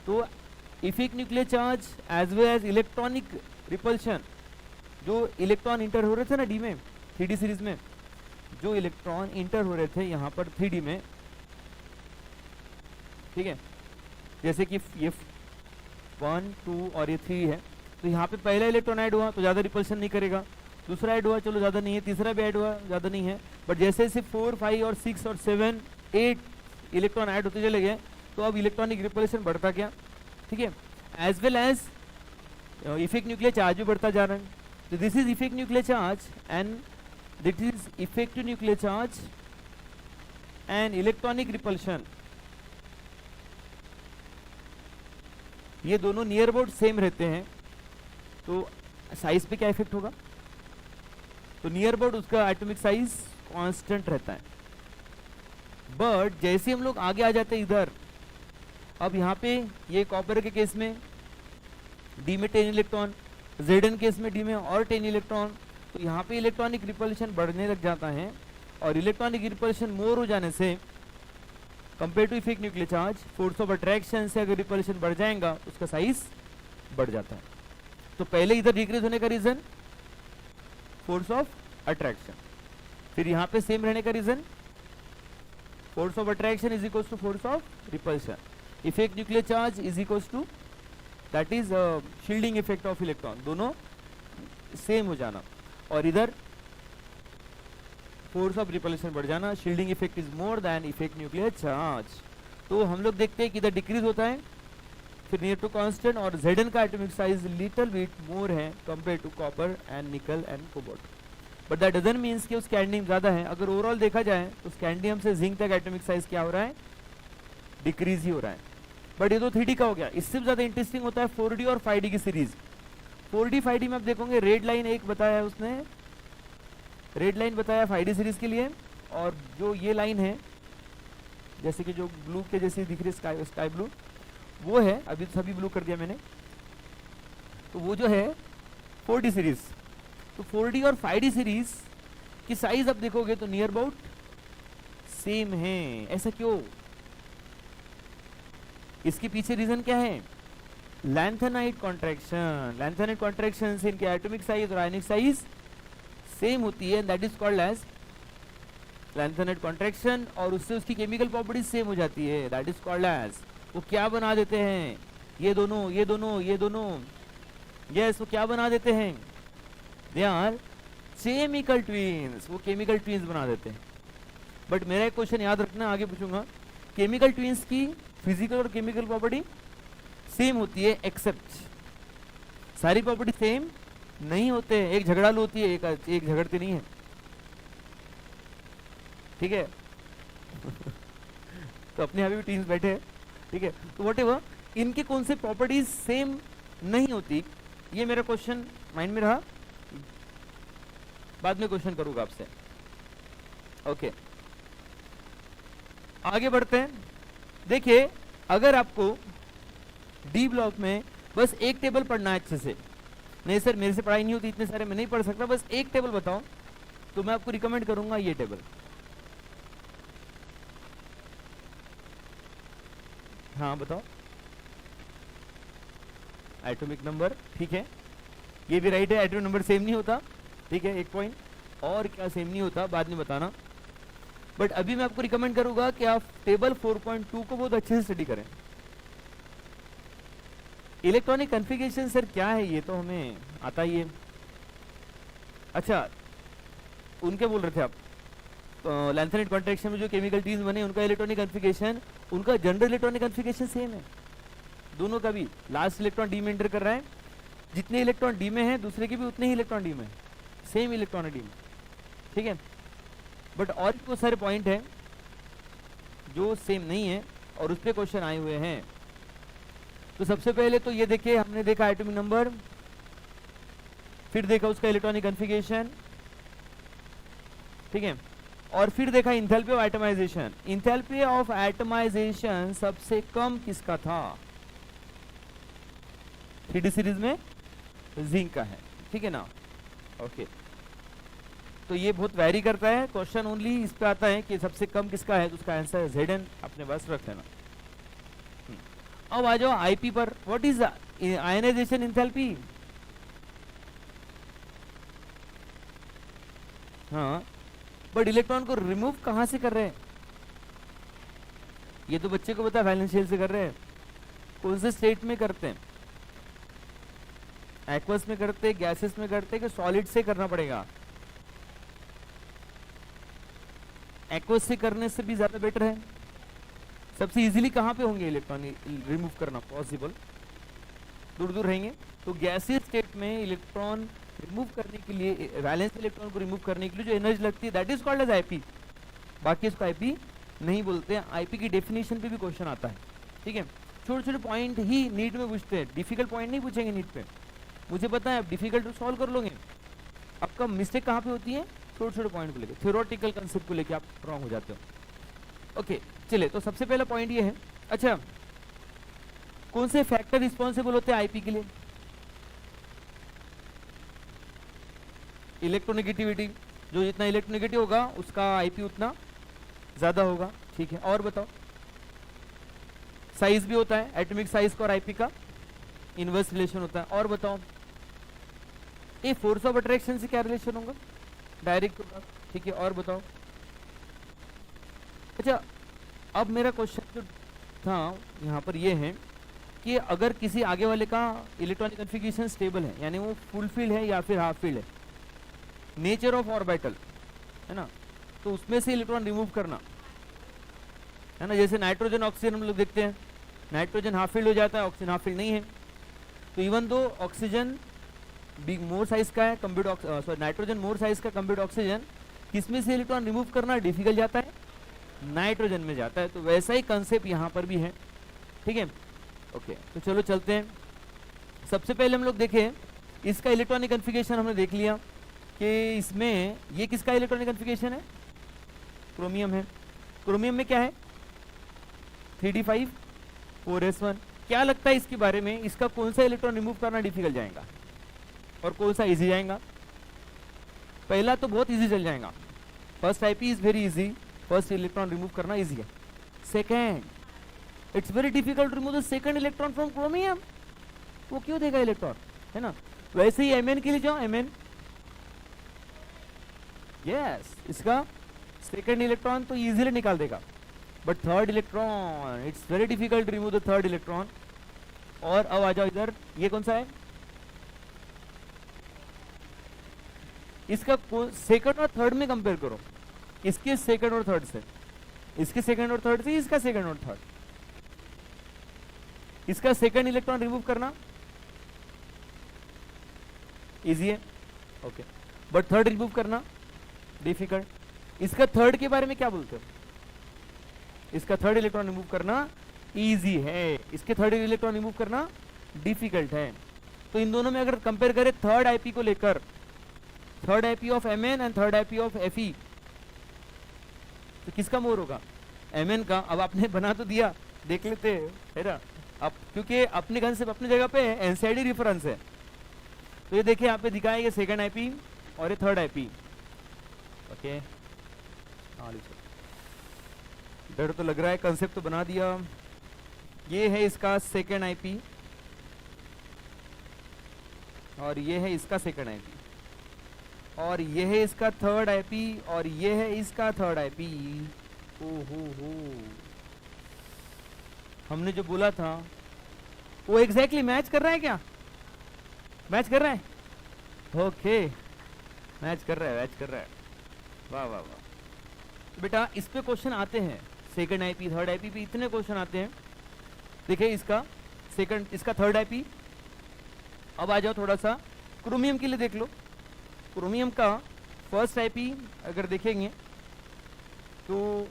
तो effect nuclear charge as well as electronic repulsion, जो इलेक्ट्रॉन इंटर हो रहे थे ना डी में, 3D सीरीज में जो इलेक्ट्रॉन इंटर हो रहे थे यहाँ पर 3D में, ठीक है, जैसे कि ये 1, 2 और ये 3 है, तो यहाँ पे पहला इलेक्ट्रॉन ऐड हुआ तो ज़्यादा रिपल्शन नहीं करेगा, दूसरा ऐड हुआ चलो ज़्यादा नहीं है, तीसरा भी ऐड हुआ ज़्यादा नहीं है। बट जैसे जैसे 4, 5 और 6 और 7, 8 इलेक्ट्रॉन ऐड होते चले गए तो अब इलेक्ट्रॉनिक रिपल्शन बढ़ता गया, ठीक है, as well as effect nuclear charge भी बढ़ता जा रहा है। तो this is effect nuclear charge and this is effective nuclear charge and electronic repulsion, ये दोनों नियर अबाउट सेम रहते हैं। तो साइज पे क्या इफेक्ट होगा? तो नियर अबाउट उसका एटॉमिक साइज कांस्टेंट रहता है। बट जैसे हम लोग आगे आ जाते हैं इधर, अब यहाँ पे ये कॉपर के केस में डी में 10 इलेक्ट्रॉन, जेडन केस में डी में और 10 इलेक्ट्रॉन, तो यहाँ पे इलेक्ट्रॉनिक रिपल्शन बढ़ने लग जाता है और इलेक्ट्रॉनिक रिपल्शन मोर हो जाने से compare to effect nuclear charge, force of attraction से अगर रिपल्शन बढ़ जाएगा उसका साइज बढ़ जाता है। तो पहले इधर डिक्रीज होने का रीजन फोर्स ऑफ अट्रैक्शन, फिर यहाँ पे सेम रहने का reason force of attraction is equal to force of repulsion, effect nuclear charge is equal to that is shielding effect of electron, दोनों सेम हो जाना और इधर फोर्स ऑफ रिपल्शन बढ़ जाना, shielding effect is more than effect nuclear charge. तो हम लोग देखते हैं कि इधर डिक्रीज होता है फिर नियर टू कांस्टेंट और Zn का atomic size little bit more है compare to copper and nickel and cobalt. But that doesn't means कि स्कैंडियम ज्यादा है। अगर ओवरऑल देखा जाए तो स्कैंडियम से जिंक तक एटॉमिक साइज क्या हो रहा है? डिक्रीज ही हो रहा है। बट ये तो 3D का हो गया। इससे भी ज्यादा इंटरेस्टिंग होता है 4D और 5D की सीरीज। 4D 5D में आप देखोगे रेड लाइन एक बताया है उसने, रेड लाइन बताया 5D सीरीज के लिए, और जो ये लाइन है जैसे कि जो ब्लू के जैसे दिख रही है स्काई ब्लू, वो है, अभी तो सभी ब्लू कर दिया मैंने, तो वो जो है 4D सीरीज। तो 4D और 5D सीरीज की साइज आप देखोगे तो नियर अबाउट सेम है। ऐसा क्यों? इसके पीछे रीजन क्या है? Lanthanide contraction. लैंथेनाइट कॉन्ट्रैक्शन से इनकी एटॉमिक साइज और आयनिक साइज सेम होती है, that is called as lanthanide contraction, और उससे उसकी केमिकल प्रॉपर्टीज सेम हो जाती है, दैट इज कॉल्ड एज, वो क्या बना देते हैं ये दोनों ये दोनों ये दोनों, यस वो क्या बना देते हैं? दे आर केमिकल ट्विन्स, वो केमिकल ट्विन्स बना देते हैं। बट मेरा एक क्वेश्चन याद रखना, आगे पूछूंगा, केमिकल ट्विन्स की फिजिकल और केमिकल प्रॉपर्टी सेम होती है, एक्सेप्ट सारी प्रॉपर्टी सेम नहीं होते, एक झगड़ालू होती है, एक झगड़ती नहीं है, ठीक है? तो अपने यहाँ भी ट्विन्स बैठे हैं, ठीक है? तो व्हाटएवर, इनके कौन से प्रॉपर्टीज सेम नहीं होती, ये मेरा क्वेश्चन माइंड में रहा, बाद में क्वेश्चन करूंगा आपसे। ओके, आगे बढ़ते हैं। देखिए, अगर आपको डी ब्लॉक में बस एक टेबल पढ़ना है अच्छे से, नहीं सर मेरे से पढ़ाई नहीं होती, इतने सारे मैं नहीं पढ़ सकता, बस एक टेबल बताओ, तो मैं आपको रिकमेंड करूंगा ये टेबल। हाँ बताओ, एटॉमिक नंबर, ठीक है, ये भी राइट है, एटॉमिक नंबर सेम नहीं होता, ठीक है, एक पॉइंट। और क्या सेम नहीं होता बाद में बताना, बट अभी मैं आपको रिकमेंड करूंगा कि आप टेबल 4.2 को बहुत अच्छे से स्टडी करें। इलेक्ट्रॉनिक कॉन्फ़िगरेशन सर क्या है, ये तो हमें आता ही है। अच्छा, उनके बोल रहे थे आप, तो लैंथेनाइट कॉन्ट्रैक्शन में जो केमिकल ट्विन्स बने उनका इलेक्ट्रॉनिक कॉन्फ़िगरेशन, उनका जनरल इलेक्ट्रॉनिक कॉन्फ़िगरेशन सेम है दोनों का भी। लास्ट इलेक्ट्रॉन डी में एंटर कर रहा है, जितने इलेक्ट्रॉन डी में है दूसरे के भी उतने ही इलेक्ट्रॉन डी में, सेम इलेक्ट्रॉन डी में, ठीक है? बट और भी बहुत सारे पॉइंट हैं जो सेम नहीं है और उस पर क्वेश्चन आए हुए हैं। तो सबसे पहले तो ये देखिए, हमने देखा एटॉमिक नंबर, फिर देखा उसका इलेक्ट्रॉनिक कॉन्फ़िगरेशन, ठीक है, और फिर देखा enthalpy of atomization. Enthalpy of atomization सबसे कम किसका था? 3D सीरीज में जिंक का है, ठीक है ना? ओके, तो ये बहुत वैरी करता है, क्वेश्चन ओनली इस पे आता है कि सबसे कम किसका है, तो उसका आंसर Zn अपने पास रख लेना। अब आ जाओ आईपी पर। What is ionization enthalpy? हाँ, बट इलेक्ट्रॉन को रिमूव कहां से कर रहे हैं? ये तो बच्चे को पता, वैलेंस शेल से कर रहे हैं। कौन से स्टेट में करते हैं? एक्वस में करते, गैसेस में करते, कि सॉलिड से करना पड़ेगा? एक्वस से करने से भी ज्यादा बेटर है। सबसे इजीली कहां पे होंगे इलेक्ट्रॉन रिमूव करना पॉसिबल? दूर दूर रहेंगे। तो गैसियस स्टेट में इलेक्ट्रॉन रिमूव करने के लिए, वैलेंस इलेक्ट्रॉन को रिमूव करने के लिए जो एनर्जी लगती है, that is called as IP. बाकी इसको आईपी नहीं बोलते हैं। आईपी की डेफिनेशन पे भी क्वेश्चन आता है, ठीक है? छोटे छोटे पॉइंट ही नीट में पूछते हैं, डिफिकल्ट पॉइंट नहीं पूछेंगे नीट पे। मुझे पता है आप डिफिकल्ट तो सॉल्व कर लोगे, आपका मिस्टेक कहाँ पे होती है? छोटे छोटे पॉइंट को लेकर, थ्योरेटिकल कंसेप्ट को लेकर आप रॉन्ग हो जाते हो। ओके, चले, तो सबसे पहला पॉइंट ये है। अच्छा, कौन से फैक्टर रिस्पॉन्सिबल होते हैं आईपी के लिए? इलेक्ट्रोनेगेटिविटी, जो जितना इलेक्ट्रोनेगेटिव होगा उसका आईपी उतना ज्यादा होगा, ठीक है? और बताओ, साइज भी होता है, एटॉमिक साइज का और आईपी का इनवर्स रिलेशन होता है। और बताओ, ये फोर्स ऑफ अट्रैक्शन से क्या रिलेशन होगा? डायरेक्ट होगा, ठीक है? और बताओ। अच्छा, अब मेरा क्वेश्चन जो था यहाँ पर ये है कि अगर किसी आगे वाले का इलेक्ट्रॉनिक कॉन्फ़िगरेशन स्टेबल है, यानी वो फुल फील्ड है या फिर हाफ फील्ड है, नेचर ऑफ ऑर्बिटल है ना, तो उसमें से इलेक्ट्रॉन रिमूव करना है ना। जैसे नाइट्रोजन ऑक्सीजन हम लोग देखते हैं, नाइट्रोजन हाफ फील्ड हो जाता है, ऑक्सीजन हाफ फील्ड नहीं है। तो इवन दो ऑक्सीजन बिग मोर साइज का है, नाइट्रोजन मोर साइज का कंपेयर्ड ऑक्सीजन, किसमें से इलेक्ट्रॉन रिमूव करना डिफिकल्ट जाता है? नाइट्रोजन में जाता है। तो वैसा ही कंसेप्ट यहाँ पर भी है, ठीक है। ओके, तो चलो चलते हैं। सबसे पहले हम लोग देखें इसका इलेक्ट्रॉनिक कॉन्फ़िगरेशन। हमने देख लिया कि इसमें ये किसका इलेक्ट्रॉनिक कॉन्फ़िगरेशन है, क्रोमियम है। क्रोमियम में क्या है 3d5 4s1। क्या लगता है इसके बारे में, इसका कौन सा इलेक्ट्रॉन रिमूव करना डिफिकल्ट जाएगा और कौन सा इजी जाएगा? पहला तो बहुत इजी चल जाएगा, first IP is very easy, first electron remove करना इजी है। Second, it's very difficult to remove the second electron from chromium. वो क्यों देगा इलेक्ट्रॉन, है ना। वैसे ही Mn के लिए जाओ, Mn यस, इसका सेकंड इलेक्ट्रॉन तो इजीली निकाल देगा, but third electron it's very difficult to remove the third electron. और अब आ जाओ इधर, ये कौन सा है, इसका सेकंड और थर्ड में कंपेयर करो, इसके सेकंड और थर्ड से, इसके सेकंड और थर्ड से, इसका सेकंड और थर्ड। इसका सेकंड इलेक्ट्रॉन रिमूव करना इजी है, ओके, बट थर्ड रिमूव करना डिफिकल्ट। इसका थर्ड के बारे में क्या बोलते हो, इसका थर्ड इलेक्ट्रॉन रिमूव करना इजी है, इसके थर्ड इलेक्ट्रॉन रिमूव करना डिफिकल्ट है। तो इन दोनों में अगर कंपेयर करें थर्ड आईपी को लेकर, third IP of Mn and third IP of Fe, तो किसका मोर होगा, Mn का। अब आपने बना तो दिया, देख लेते है ना, अब क्योंकि अपने कंसेप्ट अपनी जगह पे है, एनसीआईडी रेफरेंस है। तो ये देखिए यहाँ पे दिखा है, ये सेकंड आईपी और ये थर्ड आईपी, ओके। डर तो लग रहा है, कंसेप्ट तो बना दिया। ये है इसका सेकंड आईपी और ये है इसका सेकंड आईपी, और ये है इसका थर्ड आईपी और ये है इसका थर्ड आईपी। हो हमने जो बोला था वो एग्जैक्टली मैच कर रहा है क्या, मैच कर रहा है, ओके, मैच कर रहा है, मैच कर रहा है, वाह वाह वाह। बेटा इस पे क्वेश्चन आते हैं, सेकंड आईपी थर्ड आईपी पे इतने क्वेश्चन आते हैं। देखिए इसका सेकंड, इसका थर्ड आईपी। अब आ जाओ थोड़ा सा क्रोमियम के लिए देख लो। क्रोमियम का फर्स्ट आईपी अगर देखेंगे तो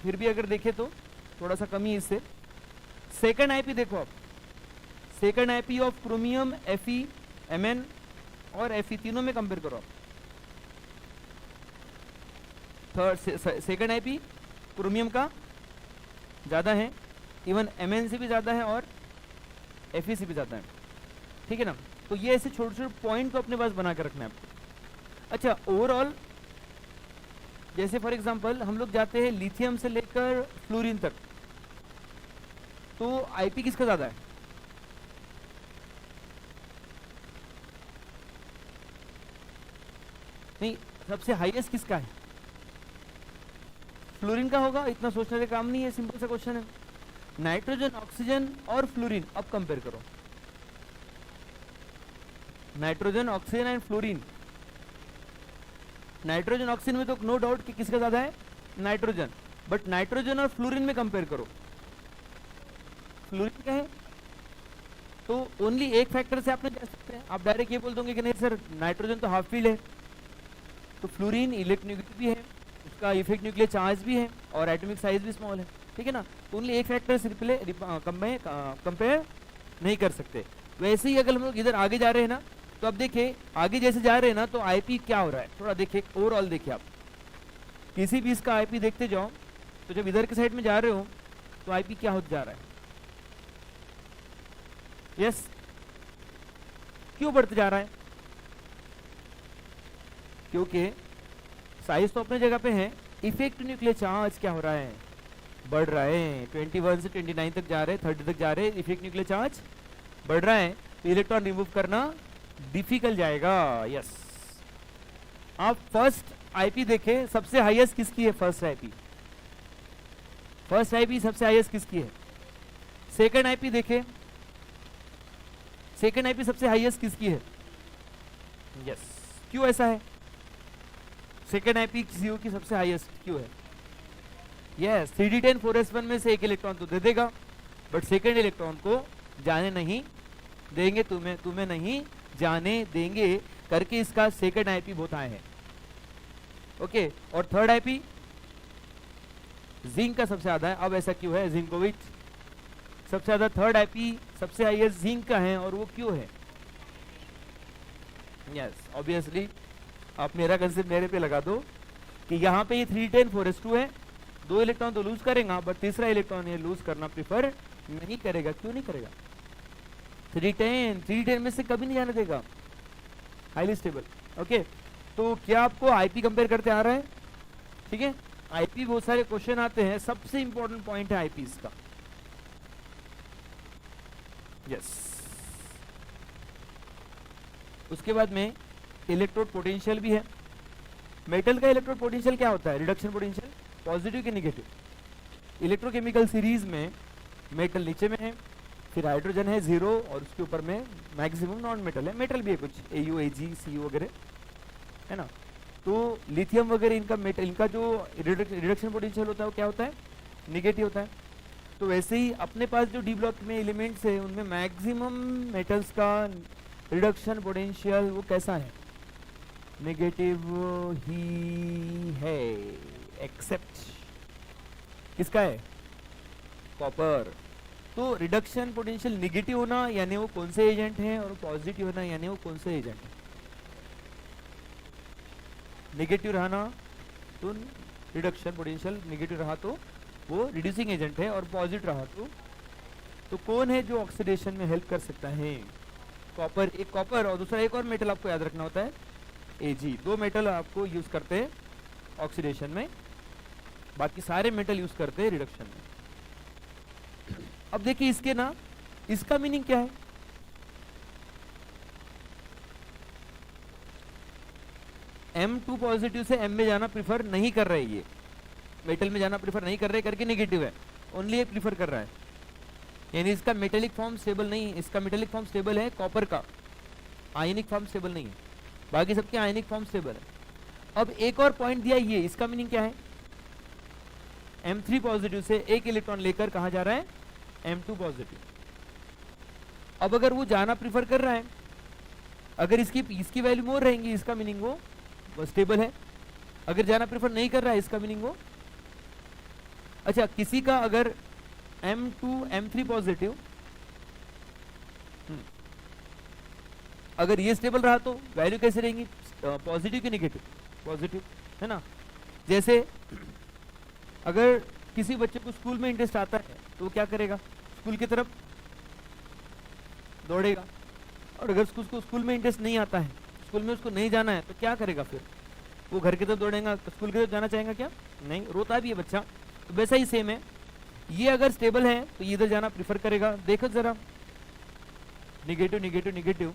फिर भी अगर देखें तो थोड़ा सा कमी इससे। सेकंड आईपी देखो आप, second IP of chromium Fe, Mn और Fe तीनों में कंपेयर करो आप। थर्ड सेकंड आईपी क्रोमियम का ज्यादा है, इवन Mn से भी ज्यादा है और Fe से भी ज्यादा है, ठीक है ना। तो ये ऐसे छोटे छोटे पॉइंट को अपने पास बना के रखना है आपको। अच्छा, ओवरऑल जैसे फॉर एग्जांपल हम लोग जाते हैं लिथियम से लेकर फ्लोरीन तक, तो आईपी किसका ज्यादा है, नहीं सबसे हाईएस्ट किसका है, फ्लोरीन का होगा। इतना सोचने का काम नहीं है, सिंपल सा क्वेश्चन है। नाइट्रोजन, ऑक्सीजन और फ्लोरीन, अब कंपेयर करो nitrogen, oxygen and fluorine. Nitrogen oxygen में तो नो डाउट कि किसका ज्यादा है, नाइट्रोजन, बट नाइट्रोजन और फ्लोरीन में कंपेयर करो, फ्लोरीन का है। तो ओनली एक फैक्टर से आपने जा सकते हैं, आप डायरेक्ट ये बोल दोगे कि नहीं सर नाइट्रोजन तो हाफ फील है, तो फ्लोरीन इलेक्ट्रोन्यूक्लियर भी है, उसका इफेक्ट न्यूक्लियर चार्ज भी है और एटॉमिक साइज भी स्मॉल है, ठीक है ना। तो ओनली एक फैक्टर से कंपेयर नहीं कर सकते। वैसे ही अगर हम लोग इधर आगे जा रहे हैं ना, तो अब देखिए आगे जैसे जा रहे हैं ना, तो आईपी क्या हो रहा है, थोड़ा देखिए ओवरऑल देखिए आप, किसी भी इसका आईपी देखते जाओ, तो जब इधर के साइड में जा रहे हो तो आईपी क्या होता जा रहा है, यस, क्यों बढ़ते जा रहा है, क्योंकि साइज तो अपने जगह पे है, इफेक्ट न्यूक्लियर चार्ज क्या हो रहा है, बढ़ रहा है। 21 से 29 तक जा रहे हैं, 30 तक जा रहे हैं, इफेक्ट न्यूक्लियर चार्ज बढ़ रहा है, तो इलेक्ट्रॉन रिमूव करना डिफिकल्ट जाएगा, यस। आप फर्स्ट आईपी देखें, सबसे हाईएस्ट किसकी है, फर्स्ट आईपी, फर्स्ट आईपी सबसे हाईएस्ट किसकी है। सेकंड आईपी देखें, सेकंड आईपी सबसे हाईएस्ट किसकी है, यस। क्यों ऐसा है, सेकंड आईपी सीओ की सबसे हाईएस्ट क्यों है, यस। 3d10 4s1 में से एक इलेक्ट्रॉन तो दे देगा, बट सेकंड इलेक्ट्रॉन को जाने नहीं देंगे, तुम्हें नहीं जाने देंगे करके इसका सेकंड आईपी बहुत आए हैं, ओके। और थर्ड आईपी जिंक का सबसे ज्यादा है। अब ऐसा क्यों है? जिंकोविच सबसे ज्यादा, थर्ड आईपी सबसे हाईएस्ट जिंक का है, और वो क्यों है? यस ऑब्वियसली, आप मेरा कंसेप्ट मेरे पे लगा दो कि यहाँ पे ये 310 4s2 है, 2 इलेक्ट्रॉन तो लूज करेगा, बट तीसरा इलेक्ट्रॉन ये लूज करना प्रीफर नहीं करेगा। क्यों नहीं करेगा? 310 में से कभी नहीं जाने देगा, हाईली स्टेबल। ओके, तो क्या आपको आईपी कंपेयर करते आ रहा है? ठीक है, आईपी बहुत सारे क्वेश्चन आते हैं, सबसे इंपॉर्टेंट पॉइंट है आईपी इसका। यस, उसके बाद में इलेक्ट्रोड पोटेंशियल भी है। मेटल का इलेक्ट्रोड पोटेंशियल क्या होता है? रिडक्शन पोटेंशियल, पॉजिटिव के नेगेटिव। इलेक्ट्रोकेमिकल सीरीज में मेटल नीचे में है, फिर हाइड्रोजन है 0, और उसके ऊपर में मैक्सिमम नॉन मेटल है, मेटल भी है कुछ AU AG CU वगैरह, है ना। तो लिथियम वगैरह इनका मेटल, इनका जो रिडक्शन पोटेंशियल होता है वो क्या होता है? निगेटिव होता है। तो वैसे ही अपने पास जो डी ब्लॉक में एलिमेंट्स है उनमें मैक्सिमम मेटल्स का रिडक्शन पोटेंशियल वो कैसा है? नेगेटिव ही है, एक्सेप्ट किसका है? कॉपर। तो रिडक्शन पोटेंशियल नेगेटिव होना यानी वो कौन से एजेंट है, और पॉजिटिव होना यानी वो कौन से एजेंट है? नेगेटिव रहना तो रिडक्शन पोटेंशियल नेगेटिव रहा तो वो रिड्यूसिंग एजेंट है, और पॉजिटिव रहा तो कौन है जो ऑक्सीडेशन में हेल्प कर सकता है? कॉपर, एक कॉपर, और दूसरा एक और मेटल आपको याद रखना होता है Ag। 2 मेटल आपको यूज करते हैं ऑक्सीडेशन में, बाकी सारे मेटल यूज करते हैं रिडक्शन में। अब देखिए इसके ना, इसका मीनिंग क्या है? M2 पॉजिटिव से M में जाना प्रीफर नहीं कर रहे, ये मेटल में जाना प्रीफर नहीं कर रहे करके नेगेटिव है, ओनली एक प्रीफर कर रहा है, यानी इसका मेटेलिक फॉर्म स्टेबल नहीं है। इसका मेटेलिक फॉर्म स्टेबल है कॉपर का, आयनिक फॉर्म स्टेबल नहीं है, बाकी सबके आयनिक फॉर्म स्टेबल है। अब एक और पॉइंट दिया, ये इसका मीनिंग क्या है? M3 पॉजिटिव से एक इलेक्ट्रॉन लेकर कहा जा रहा है M2 पॉजिटिव। अब अगर वो जाना प्रीफर कर रहा है, अगर इसकी वैल्यू मोर रहेंगी, इसका मीनिंग वो स्टेबल है। अगर जाना प्रीफर नहीं कर रहा है, इसका मीनिंग वो, अच्छा किसी का अगर M2 M3 पॉजिटिव, अगर ये स्टेबल रहा तो वैल्यू कैसे रहेंगी? पॉजिटिव की नेगेटिव? पॉजिटिव, है ना। जैसे अगर किसी बच्चे को स्कूल में इंटरेस्ट आता है तो वो क्या करेगा? स्कूल की तरफ दौड़ेगा, और अगर उसको स्कूल में इंटरेस्ट नहीं आता है, स्कूल में उसको नहीं जाना है, तो क्या करेगा? फिर वो घर की तरफ दौड़ेगा, स्कूल की तरफ जाना चाहेगा क्या? नहीं, रोता भी है बच्चा। तो वैसा ही सेम है, ये अगर स्टेबल है तो ये इधर जाना प्रीफर करेगा। देखो जरा, निगेटिव निगेटिव निगेटिव,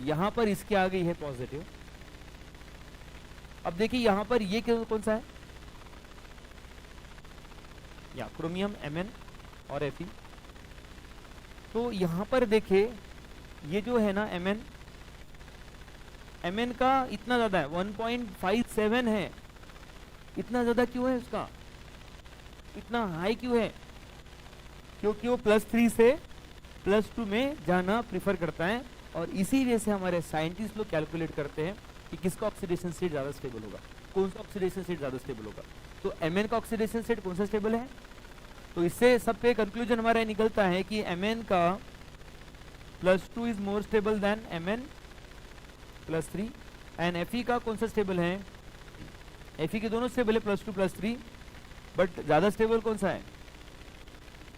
यहां पर इसके आ गई है पॉजिटिव। अब देखिए यहां पर ये कौन सा है? या क्रोमियम Mn और Fe। तो यहां पर देखिए ये जो है ना Mn का इतना ज्यादा है, 1.57 है। इतना ज्यादा क्यों है उसका? इतना हाई क्यों है? क्योंकि वो +3 से +2 में जाना प्रीफर करता है, और इसी वजह से हमारे साइंटिस्ट लोग कैलकुलेट करते हैं कि किसका ऑक्सीडेशन स्टेट ज्यादा स्टेबल होगा, कौन सा ऑक्सीडेशन स्टेट ज्यादा स्टेबल होगा। तो Mn का ऑक्सीडेशन स्टेट कौन सा स्टेबल है? तो इससे सब पे कंक्लूजन हमारा निकलता है कि Mn का +2 is more stable then Mn +3, and Fe का कौन सा स्टेबल है? Fe के दोनों स्टेबल है, +2 +3, बट ज्यादा स्टेबल कौन सा है?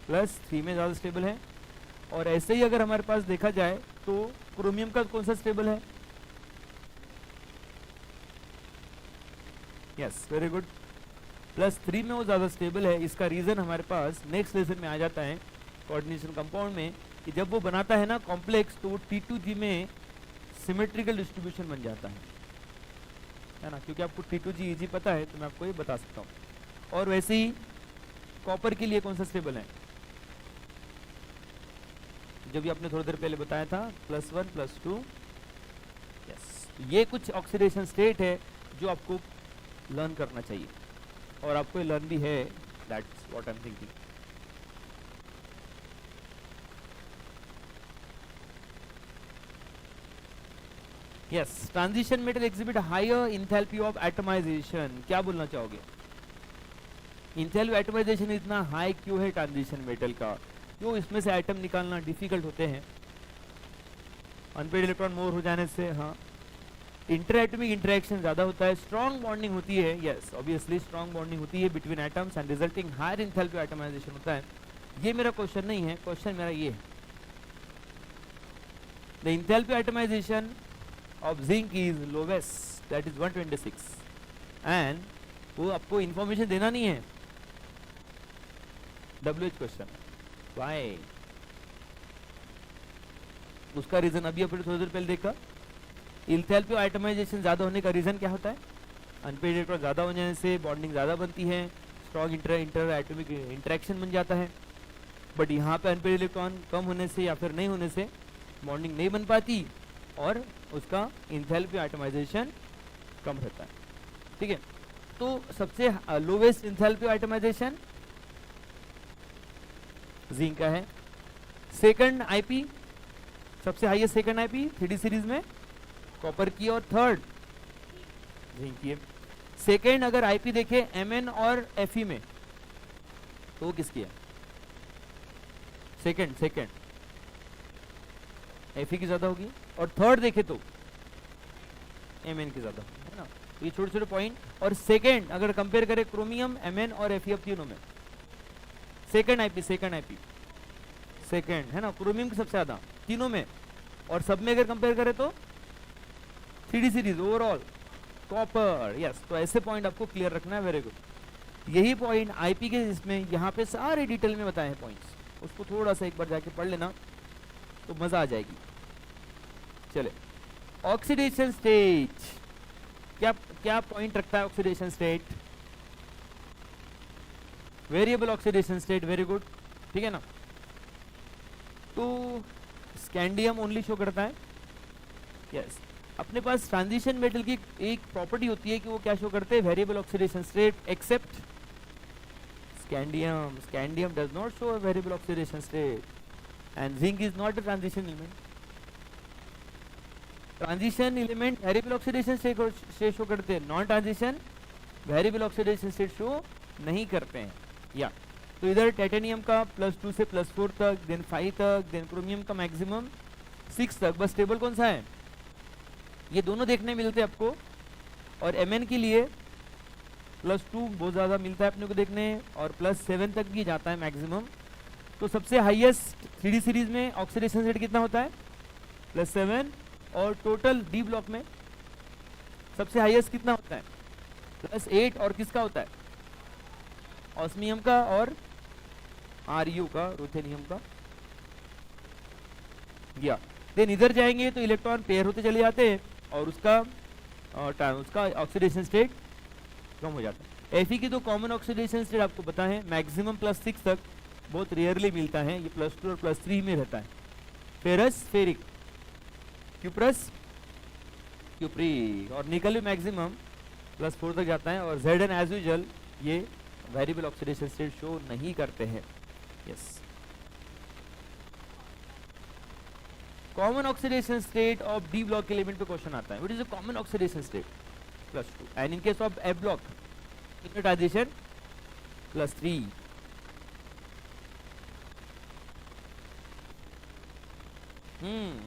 +3 में ज्यादा स्टेबल है। और ऐसे ही अगर हमारे पास देखा जाए तो क्रोमियम का कौन सा स्टेबल है? यस, वेरी गुड, +3 में वो ज्यादा स्टेबल है। इसका रीजन हमारे पास नेक्स्ट लेसन में आ जाता है, कोऑर्डिनेशन कंपाउंड में, कि जब वो बनाता है ना कॉम्प्लेक्स, तो वो T2G में सिमेट्रिकल डिस्ट्रीब्यूशन बन जाता है ना। क्योंकि आपको T2G EG पता है तो मैं आपको ये बता सकता हूँ। और वैसे ही कॉपर के लिए कौन सा स्टेबल है? जो भी आपने थोड़ी देर पहले बताया था, +1 +2। यस, ये कुछ ऑक्सीडेशन स्टेट है जो आपको लर्न करना चाहिए, और आपको लर्न भी है, that's what I am thinking. Yes, transition metal exhibit higher enthalpy of atomization. क्या बोलना चाहोगे? इंथैल्पी एटमाइजेशन इतना हाई क्यों है ट्रांजिशन मेटल का, क्यों इसमें से एटम निकालना डिफिकल्ट होते हैं अनपेड इलेक्ट्रॉन मोर हो जाने से? हाँ, इंटरएटॉमिक इंटरेक्शन ज्यादा होता है, स्ट्रॉन्ग बॉन्डिंग होती है, यस ऑब्वियसली स्ट्रॉन्ग बॉन्डिंग होती है between atoms and resulting higher enthalpy atomization होता है। ये मेरा क्वेश्चन नहीं है, क्वेश्चन मेरा ये है, the enthalpy atomization of zinc is lowest, that is 126, and वो आपको इंफॉर्मेशन देना नहीं है, WH क्वेश्चन, व्हाई? उसका रीजन अभी अपने थोड़ी देर पहले देखा, इंथैल्पी एटमाइजेशन ज्यादा होने का रीजन क्या होता है? अनपेड इलेक्ट्रॉन ज्यादा हो जाने से बॉन्डिंग ज्यादा बनती है, स्ट्रॉन्ग इंटर एटॉमिक इंटरेक्शन बन जाता है। बट यहाँ पे अनपेड इलेक्ट्रॉन कम होने से या फिर नहीं होने से बॉन्डिंग नहीं बन पाती और उसका इंथैल्पी एटमाइजेशन कम रहता है। ठीक है, तो सबसे लोवेस्ट इंथैल्पी एटमाइजेशन जिंक का है। सेकंड आईपी, सबसे highest second IP 3D series में कॉपर की, और थर्ड जिंक की है। सेकंड अगर आईपी देखे Mn और Fe में तो वो किसकी है? सेकंड Fe की ज्यादा होगी, और थर्ड देखे तो Mn की ज्यादा है ना। ये छोटे छोटे पॉइंट। और सेकंड अगर कंपेयर करें क्रोमियम, Mn और Fe अब तीनों में सेकंड आईपी सेकंड है ना, क्रोमियम की सबसे ज्यादा तीनों में, और सब में अगर कंपेयर करें तो 3D series overall copper, yes. तो ऐसे पॉइंट आपको क्लियर रखना है, वेरी गुड। यही पॉइंट आईपी के इसमें यहाँ पे सारे डिटेल में बताए हैं पॉइंट्स, उसको थोड़ा सा एक बार जाके पढ़ लेना तो मजा आ जाएगी। चले, ऑक्सीडेशन स्टेट, क्या पॉइंट रखता है oxidation state? Variable oxidation state, very good, ठीक है ना। तो स्कैंडियम ओनली शो करता है, यस। अपने पास ट्रांजिशन मेटल की एक प्रॉपर्टी होती है कि वो क्या शो करते हैं? Variable oxidation state, except scandium does not show variable oxidation state, and zinc is not a transition element. Transition element variable oxidation state show करते हैं, non transition variable oxidation state show नहीं करते हैं। या तो इधर टाइटेनियम का +2 से +4 तक, देन 5 तक, देन क्रोमियम का मैक्सिमम 6 तक। बस टेबल कौन सा है? ये दोनों देखने मिलते हैं आपको, और Mn के लिए +2 बहुत ज़्यादा मिलता है अपने को देखने, और +7 तक भी जाता है मैक्सिमम। तो सबसे हाईएस्ट 3D सीरीज में ऑक्सीडेशन रेट कितना होता है? +7, और टोटल डी ब्लॉक में सबसे हाईएस्ट कितना होता है? +8, और किसका होता है? ऑस्मियम का और Ru का, रुथेनियम का। या देन इधर जाएंगे तो इलेक्ट्रॉन पेयर होते चले जाते हैं और उसका ऑक्सीडेशन स्टेट कम हो जाता है। Fe की तो कॉमन ऑक्सीडेशन स्टेट आपको पता है, मैक्सिमम +6 तक, बहुत रेयरली मिलता है, ये +2 और +3 में रहता है। फेरस फेरिक, क्यूप्रस क्यूप्री, और निकल भी मैक्सिमम +4 तक जाता है, और Zn एज यूजुअल ये वेरिएबल ऑक्सीडेशन स्टेट शो नहीं करते हैं, yes. Common oxidation state of D block element पे क्वेश्चन आता है, what is the common oxidation state? +2, and in case of F block transition +3।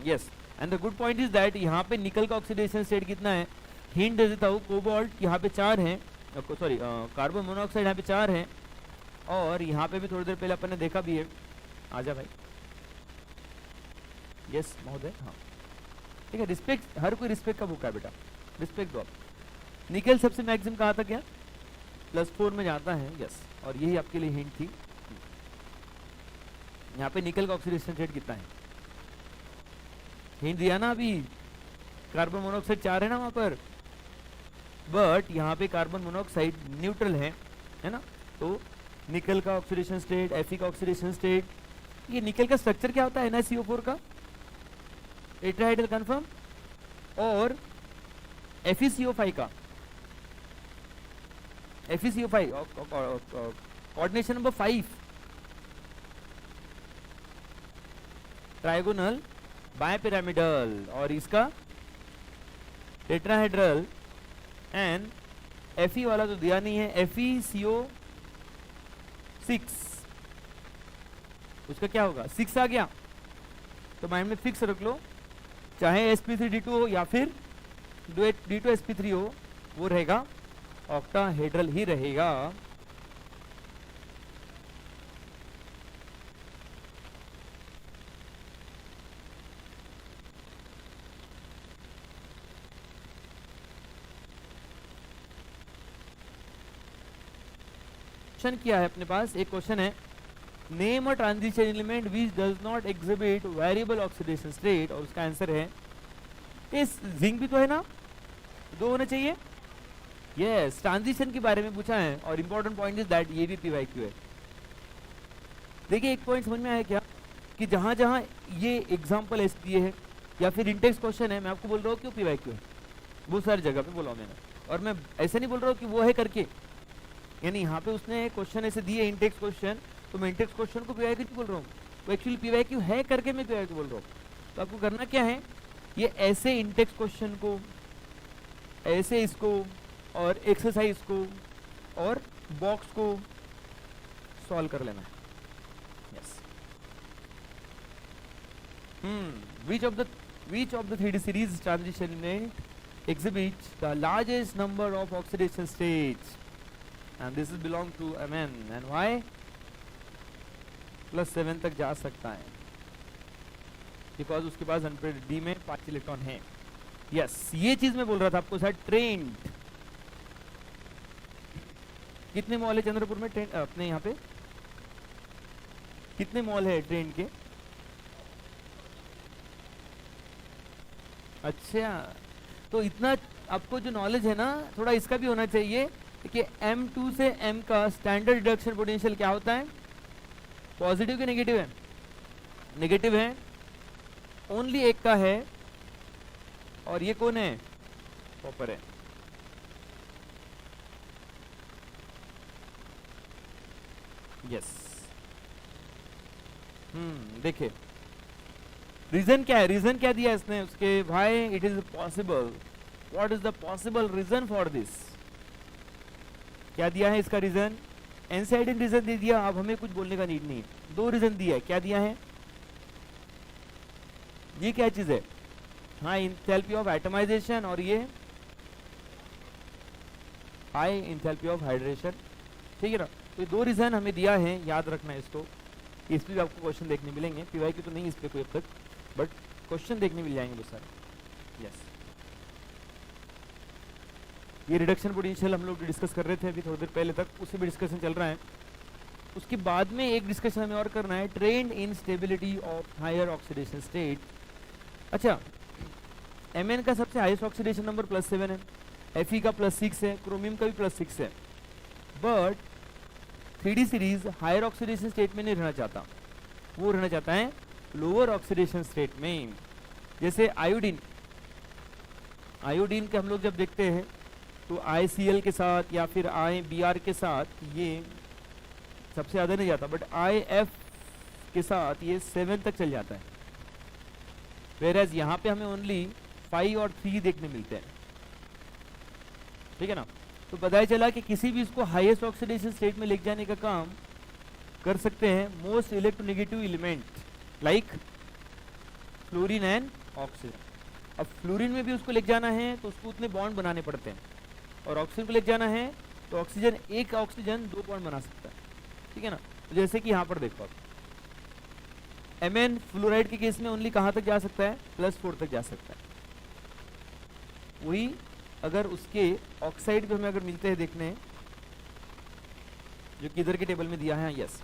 Yes, and the good point is that यहाँ पे निकल का ऑक्सीडेशन स्टेट कितना है? Hint दे देता हूँ, कोबाल्ट यहाँ पे 4 है, सॉरी कार्बन मोनोऑक्साइड यहाँ पे 4 है, और यहाँ पे भी थोड़ी देर पहले अपन ने देखा भी है। आजा भाई, यस महोदय, हाँ ठीक है। रिस्पेक्ट, हर कोई रिस्पेक्ट का भूखा है बेटा, रिस्पेक्ट दो आप। निकल सबसे मैक्सिमम कहाँ तक है? +4 में जाता है, यस, और यही आपके लिए हिंट थी। यहाँ पे निकल का ऑक्सीडेशन रेट कितना है? हिंट दिया ना अभी, कार्बन मोनोऑक्साइड 4 है ना वहाँ पर, बट यहाँ पे कार्बन मोनोऑक्साइड न्यूट्रल है ना। तो निकल का ऑक्सीडेशन स्टेट, Fe का ऑक्सीडेशन स्टेट, ये निकल का स्ट्रक्चर क्या होता है? NiCO4 का टेट्राहाइड्रल कंफर्म, और FeCO5 का FeCO5 coordination number 5, trigonal bipyramidal, और इसका टेट्राहाइड्रल, एंड Fe वाला तो दिया नहीं है, FeCO 6, उसका क्या होगा 6 आ गया, तो माइंड में फिक्स रख लो, चाहे sp3d2 हो या फिर d2sp3 हो, वो रहेगा ऑक्टाहेड्रल ही रहेगा। क्वेश्चन क्या है अपने पास, एक क्वेश्चन है, name a transition element which does not exhibit variable oxidation state, और उसका आंसर है इस जिंक भी तो है ना, 2 होने चाहिए। यस, ट्रांजिशन के बारे में पूछा है और इंपॉर्टेंट पॉइंट इज दैट ये भी पीवाईक्यू है। देखिए एक पॉइंट समझ में आया क्या, कि जहां जहां ये एग्जांपल ऐसे दिए है या फिर इंटेक्स क्वेश्चन है, मैं आपको बोल रहा हूँ क्यों पीवाईक्यू है, वो सारी जगह पे बोला मैंने, और मैं ऐसे नहीं बोल रहा हूँ कि वो है करके, यानी यहाँ पे उसने क्वेश्चन ऐसे दिए इंटेक्स क्वेश्चन, तो मैं इंटेक्स क्वेश्चन को पीवाईक्यू नहीं बोल रहा हूँ, वो एक्चुअली पीवाईक्यू है करके मैं पीवाईक्यू बोल रहा हूँ। तो आपको करना क्या है, ये ऐसे इंटेक्स क्वेश्चन को, ऐसे इसको, और एक्सरसाइज को और बॉक्स को सॉल्व कर लेना है। Yes, which of the 3D series transition element exhibits the largest number of oxidation states, and this is belong to Mn, and why +7 तक जा सकता है, बिकॉज उसके पास अनपेयर्ड डी में 5 इलेक्ट्रॉन है। यस, ये चीज मैं बोल रहा था आपको सर, ट्रेंड कितने मॉल है चंद्रपुर में, ट्रेन अपने यहाँ पे कितने मॉल है ट्रेन के? अच्छा, तो इतना आपको जो नॉलेज है ना, थोड़ा इसका भी होना चाहिए कि M2 से M का स्टैंडर्ड रिडक्शन पोटेंशियल क्या होता है, पॉजिटिव कि नेगेटिव है? नेगेटिव है, ओनली एक का है, और ये कौन है, कॉपर है। यस, देखिए रीजन क्या है, रीजन क्या दिया इसने उसके, भाई it is possible, what is the possible reason for this, क्या दिया है इसका रीजन, एनसीईआरटी ने रीजन दे दिया, अब हमें कुछ बोलने का नीड नहीं है, 2 रीजन दिया है, क्या दिया है, ये क्या चीज है, हाँ इंथैल्पी ऑफ एटमाइजेशन, और ये हाई इंथैल्पी ऑफ हाइड्रेशन, ठीक है ना। तो ये 2 रीजन हमें दिया है, याद रखना है इसको, इस पे भी आपको क्वेश्चन देखने मिलेंगे, पीवाईक्यू तो नहीं इस पे कोई अब तक, बट क्वेश्चन देखने मिल जाएंगे बहुत सारे। यस, ये रिडक्शन पोटेंशियल हम लोग डिस्कस कर रहे थे अभी थोड़ी देर पहले तक, उसी भी डिस्कशन चल रहा है। उसके बाद में एक डिस्कशन हमें और करना है, trend in stability of higher oxidation state. अच्छा, Mn का सबसे हाईएस्ट ऑक्सीडेशन नंबर +7 है, Fe का +6 है, क्रोमियम का भी +6 है, but 3D series higher oxidation state में नहीं रहना चाहता, वो रहना चाहता है लोअर ऑक्सीडेशन स्टेट में। जैसे आयोडीन, आयोडीन के हम लोग जब देखते हैं तो ICl के साथ या फिर IBr के साथ ये सबसे ज़्यादा नहीं जाता, बट IF के साथ ये 7 तक चल जाता है, वेयरएज यहाँ पे हमें ओनली 5 और 3 देखने मिलते हैं, ठीक है ना। तो पता चला कि किसी भी इसको हाईएस्ट ऑक्सीडेशन स्टेट में लेके जाने का काम कर सकते हैं most electronegative element like fluorine and oxygen. अब फ्लोरीन में भी उसको लेके जाना है तो उसको उतने बॉन्ड बनाने पड़ते हैं, और ऑक्सीजन को लेके जाना है तो ऑक्सीजन, एक ऑक्सीजन 2 बॉन्ड बना सकता है, ठीक है ना। तो जैसे कि यहाँ पर देखो आप, Mn फ्लोराइड के केस में ओनली कहाँ तक जा सकता है, +4 तक जा सकता है। वही अगर उसके ऑक्साइड पे हमें अगर मिलते हैं देखने, जो कि इधर के टेबल में दिया है, यस,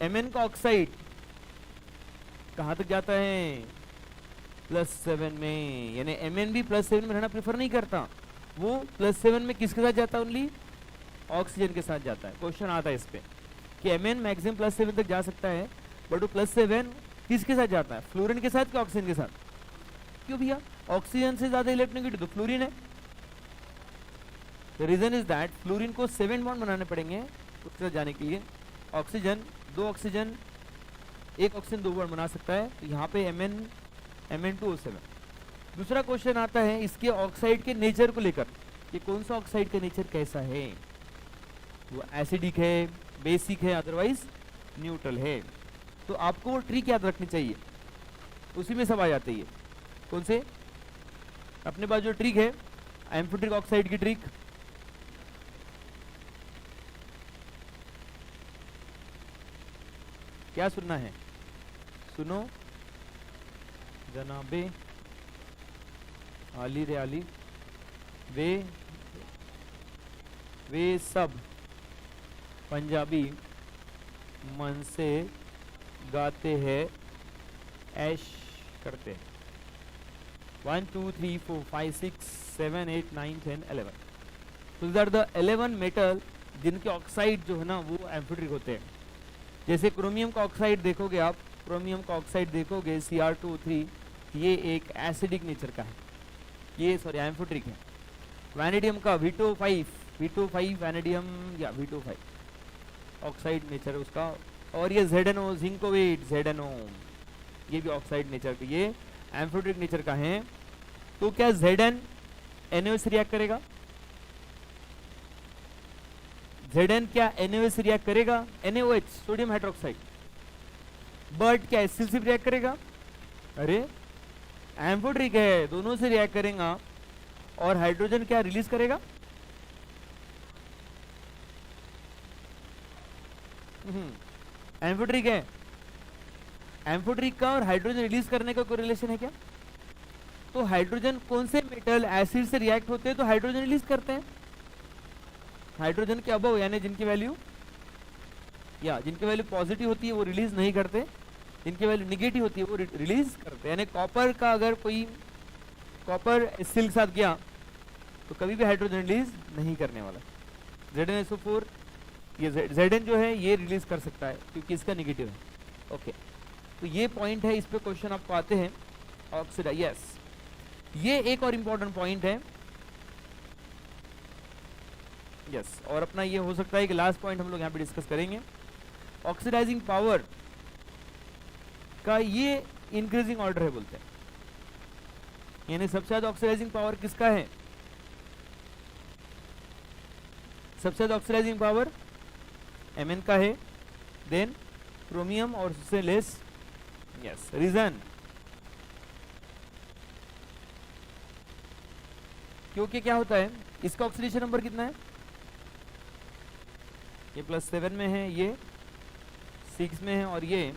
Mn का ऑक्साइड कहाँ तक जाता है, +7 में, यानी Mn भी +7 में रहना प्रेफर नहीं करता, वो +7 में किसके साथ जाता है, ओनली ऑक्सीजन के साथ जाता है। क्वेश्चन आता है इस पे कि Mn मैक्सिमम +7 तक जा सकता है, बट वो +7 किसके साथ जाता है, फ्लोरीन के साथ कि ऑक्सीजन के साथ? क्यों भैया, ऑक्सीजन से ज्यादा इलेक्ट्रोनेगेटिव तो फ्लोरीन है। The reason is that fluorine को 7 बॉन्ड बनाने पड़ेंगे उसके साथ जाने के लिए, ऑक्सीजन 2 ऑक्सीजन, 1 ऑक्सीजन 2 बॉन्ड बना सकता है, तो यहाँ पे Mn2O7। दूसरा क्वेश्चन आता है इसके ऑक्साइड के नेचर को लेकर, कि कौन सा ऑक्साइड का नेचर कैसा है, वो एसिडिक है, बेसिक है, अदरवाइज न्यूट्रल है। तो आपको वो ट्रिक याद रखनी चाहिए, उसी में सब आ जाते हैं। कौन से? अपने पास जो ट्रिक है एम्फोटेरिक ऑक्साइड की ट्रिक, क्या सुनना है? सुनो जनाबे आली रे आली, वे सब पंजाबी मन से गाते हैं, ऐश करते हैं। 1 2 3 4 5 6 7 8 9 10 11। तो दीज आर द 11 मेटल जिनके ऑक्साइड जो है ना वो एम्फोटेरिक होते हैं। जैसे क्रोमियम का ऑक्साइड देखोगे आप, क्रोमियम का ऑक्साइड देखोगे Cr2O3, ये एक एसिडिक नेचर का है, ये सॉरी एम्फोटेरिक है। वैनेडियम का V2O5 वैनेडियम या V2O5 ऑक्साइड नेचर है उसका। और ये ZnO जिंकोवेट ZnO, ये भी ऑक्साइड नेचर का, ये एम्फोटेरिक नेचर का है। तो क्या Zn NaOH से रिएक्ट करेगा? Zn क्या NaOH से रिएक्ट करेगा? NaOH sodium hydroxide. बट क्या HCl से रिएक्ट करेगा? अरे एम्फोटेरिक है, दोनों से रिएक्ट करेगा। और हाइड्रोजन क्या रिलीज करेगा? एम्फोटेरिक है, एम्फोटेरिक का और हाइड्रोजन रिलीज करने का कोई रिलेशन है क्या? तो हाइड्रोजन कौन से मेटल एसिड से रिएक्ट होते हैं तो हाइड्रोजन रिलीज करते हैं? हाइड्रोजन के अबव, यानी जिनकी वैल्यू पॉजिटिव होती है वो रिलीज नहीं करते, जिनकी वैल्यू निगेटिव होती है वो रिलीज करते हैं। यानी कॉपर का अगर कोई कॉपर HCl के साथ गया तो कभी भी हाइड्रोजन रिलीज नहीं करने वाला। ZnSO4 ये Zn जो है ये रिलीज कर सकता है क्योंकि इसका निगेटिव है। ओके, तो ये पॉइंट है, इस पे क्वेश्चन आपको आते हैं। ऑक्सीडाइज, यस, ये एक और इम्पोर्टेंट पॉइंट है। यस, और अपना ये हो सकता है कि लास्ट पॉइंट हम लोग यहाँ पे डिस्कस करेंगे। ऑक्सीडाइजिंग पावर का ये इंक्रीजिंग ऑर्डर है बोलते हैं, यानी सबसे ज्यादा ऑक्सीडाइजिंग पावर किसका है? सबसे ज्यादा ऑक्सीडाइजिंग पावर Mn का है, देन क्रोमियम और उससे लेस। यस, रीजन क्योंकि क्या होता है, इसका ऑक्सीडेशन नंबर कितना है? ये +7 में है, ये 6 में है, और ये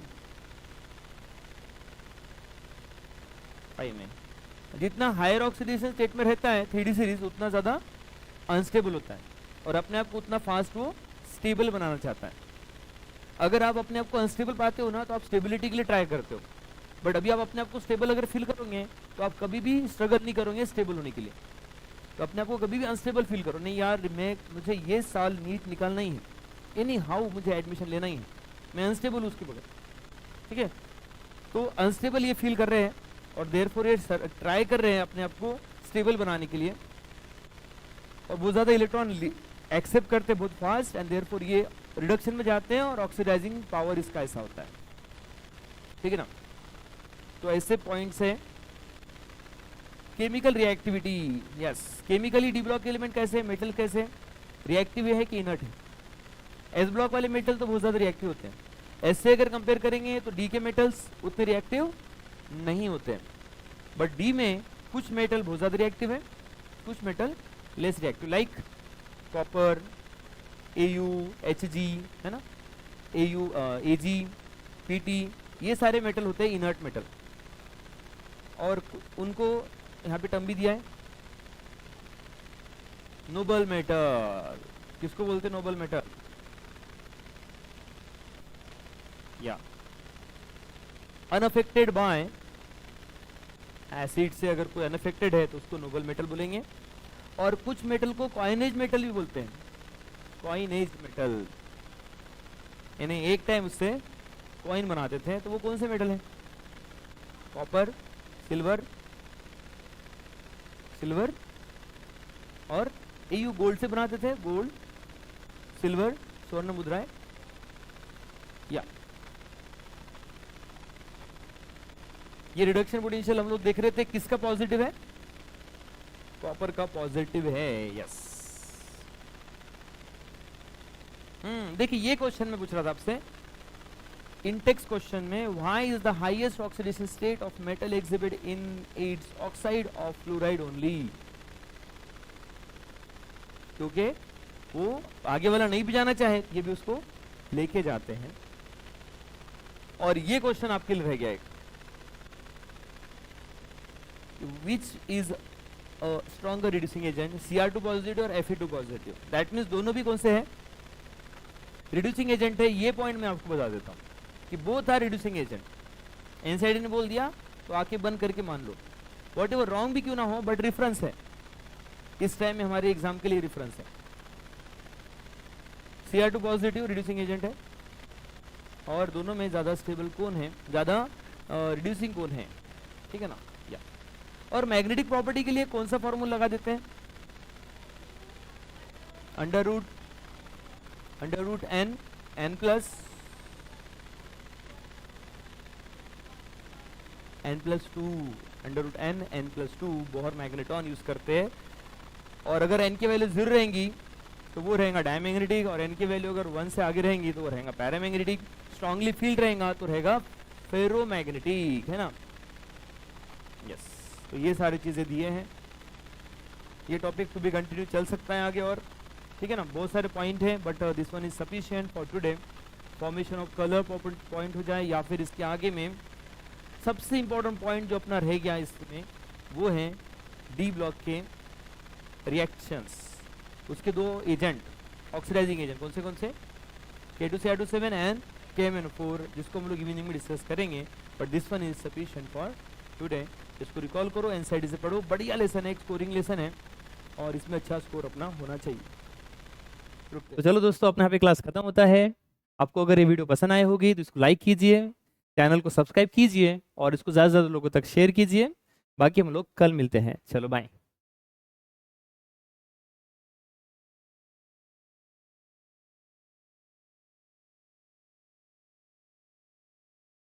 5 में। जितना हायर ऑक्सीडेशन स्टेट में रहता है 3D सीरीज, उतना ज़्यादा अनस्टेबल होता है और अपने आप को उतना फास्ट वो स्टेबल बनाना चाहता है। अगर आप अपने आप को अनस्टेबल पाते हो ना तो आप स्टेबिलिटी के लिए ट्राई करते हो, बट अभी आप अपने आप को स्टेबल अगर फील करोगे तो आप कभी भी स्ट्रगल नहीं करोगे स्टेबल होने के लिए। तो अपने आप को कभी भी अनस्टेबल फील करो नहीं, यार मुझे ये साल नीट निकालना ही है, एनी हाउ मुझे एडमिशन लेना ही है, मैं अनस्टेबल हूँ उसके बगैर, ठीक है। तो अनस्टेबल ये फील कर रहे हैं और देयरफॉर ये ट्राई कर रहे हैं अपने आप को स्टेबल बनाने के लिए, और बहुत ज़्यादा इलेक्ट्रॉन एक्सेप्ट करते हैं बहुत फास्ट, एंड देयरफॉर ये रिडक्शन में जाते हैं और ऑक्सीडाइजिंग पावर इसका ऐसा होता है, ठीक है ना। तो ऐसे पॉइंट्स है। Chemical reactivity, yes, chemically D block element कैसे, मेटल कैसे रिएक्टिव है कि इनर्ट है? एस ब्लॉक वाले मेटल तो बहुत ज़्यादा रिएक्टिव होते हैं, एस से अगर कंपेयर करेंगे तो डी के मेटल्स उतने रिएक्टिव नहीं होते हैं, बट डी में कुछ मेटल बहुत ज़्यादा रिएक्टिव है, कुछ metal less reactive, like copper, AU, Hg, है ना, AU, Ag, Pt, ये सारे मेटल होते हैं इनर्ट मेटल, और उनको यहाँ पे टर्म भी दिया है नोबल मेटल। किसको बोलते हैं नोबल मेटल? या अनअफेक्टेड बाय एसिड से, अगर कोई अनअफेक्टेड है तो उसको नोबल मेटल बोलेंगे। और कुछ मेटल को कॉइनेज मेटल भी बोलते हैं, कॉइनेज मेटल, यानी एक टाइम उससे कॉइन बनाते थे, तो वो कौन से मेटल है? कॉपर, सिल्वर और AU गोल्ड से बनाते थे, गोल्ड, सिल्वर, स्वर्ण मुद्राएं। या ये रिडक्शन पोटेंशियल हम लोग देख रहे थे, किसका पॉजिटिव है? कॉपर का पॉजिटिव है, यस। देखिए ये क्वेश्चन में पूछ रहा था आपसे, इन टेक्स्ट क्वेश्चन में, why is the highest oxidation state of metal exhibit in its oxide of fluoride only. क्योंकि वो आगे वाला नहीं भी जाना चाहे, ये भी उसको लेके जाते हैं। और ये क्वेश्चन आपके लिए रह गया एक, which is stronger reducing agent, Cr2 positive और Fe2 पॉजिटिव। दैट मीन्स दोनों भी कौन से हैं, रिड्यूसिंग एजेंट है। ये पॉइंट मैं आपको बता देता हूँ कि बोथ आर रिड्यूसिंग एजेंट। एनसाइड ने बोल दिया तो आके बंद करके मान लो, वॉट एवर रॉन्ग भी क्यों ना हो, बट रेफरेंस है इस टाइम में, हमारे एग्जाम के लिए रेफरेंस है। Cr2 पॉजिटिव रिड्यूसिंग एजेंट है, और दोनों में ज्यादा स्टेबल कौन है, ज्यादा रिड्यूसिंग कौन है, ठीक है ना। या और मैग्नेटिक प्रॉपर्टी के लिए कौन सा फॉर्मूला लगा देते हैं, under root n plus n+2, under root n plus 2 Bohr magneton use करते हैं। और अगर n की वैल्यू 0 रहेंगी तो वो रहेगा डायमैग्नेटिक, और n की वैल्यू अगर 1 से आगे रहेंगी तो वो रहेगा पैरामैग्नेटिक। स्ट्रांगली फील्ड रहेगा तो रहेगा फेरोमैग्नेटिक, है ना। यस, तो ये सारी चीजें दिए हैं। ये टॉपिक टू बी कंटिन्यू चल सकता है आगे और, ठीक है ना। बहुत सारे पॉइंट हैं, but this one is sufficient for today. Formation of colour point हो जाए, या फिर इसके आगे में सबसे इंपॉर्टेंट पॉइंट जो अपना रह गया इसमें, वो है डी ब्लॉक के रिएक्शंस। उसके दो एजेंट, ऑक्सीडाइजिंग एजेंट कौन से K2Cr27 एंड KMnO4, जिसको हम लोग इवनिंग में डिस्कस करेंगे। But this one is sufficient for today. इसको रिकॉल करो, एनसाइड से पढ़ो, बढ़िया लेसन है, एक स्कोरिंग लेसन है, और इसमें अच्छा स्कोर अपना होना चाहिए। तो चलो दोस्तों, अपना यहाँ पे क्लास खत्म होता है। आपको अगर ये वीडियो पसंद आए होगी तो इसको लाइक कीजिए, चैनल को सब्सक्राइब कीजिए, और इसको ज़्यादा से ज़्यादा लोगों तक शेयर कीजिए। बाकी हम लोग कल मिलते हैं, चलो बाय।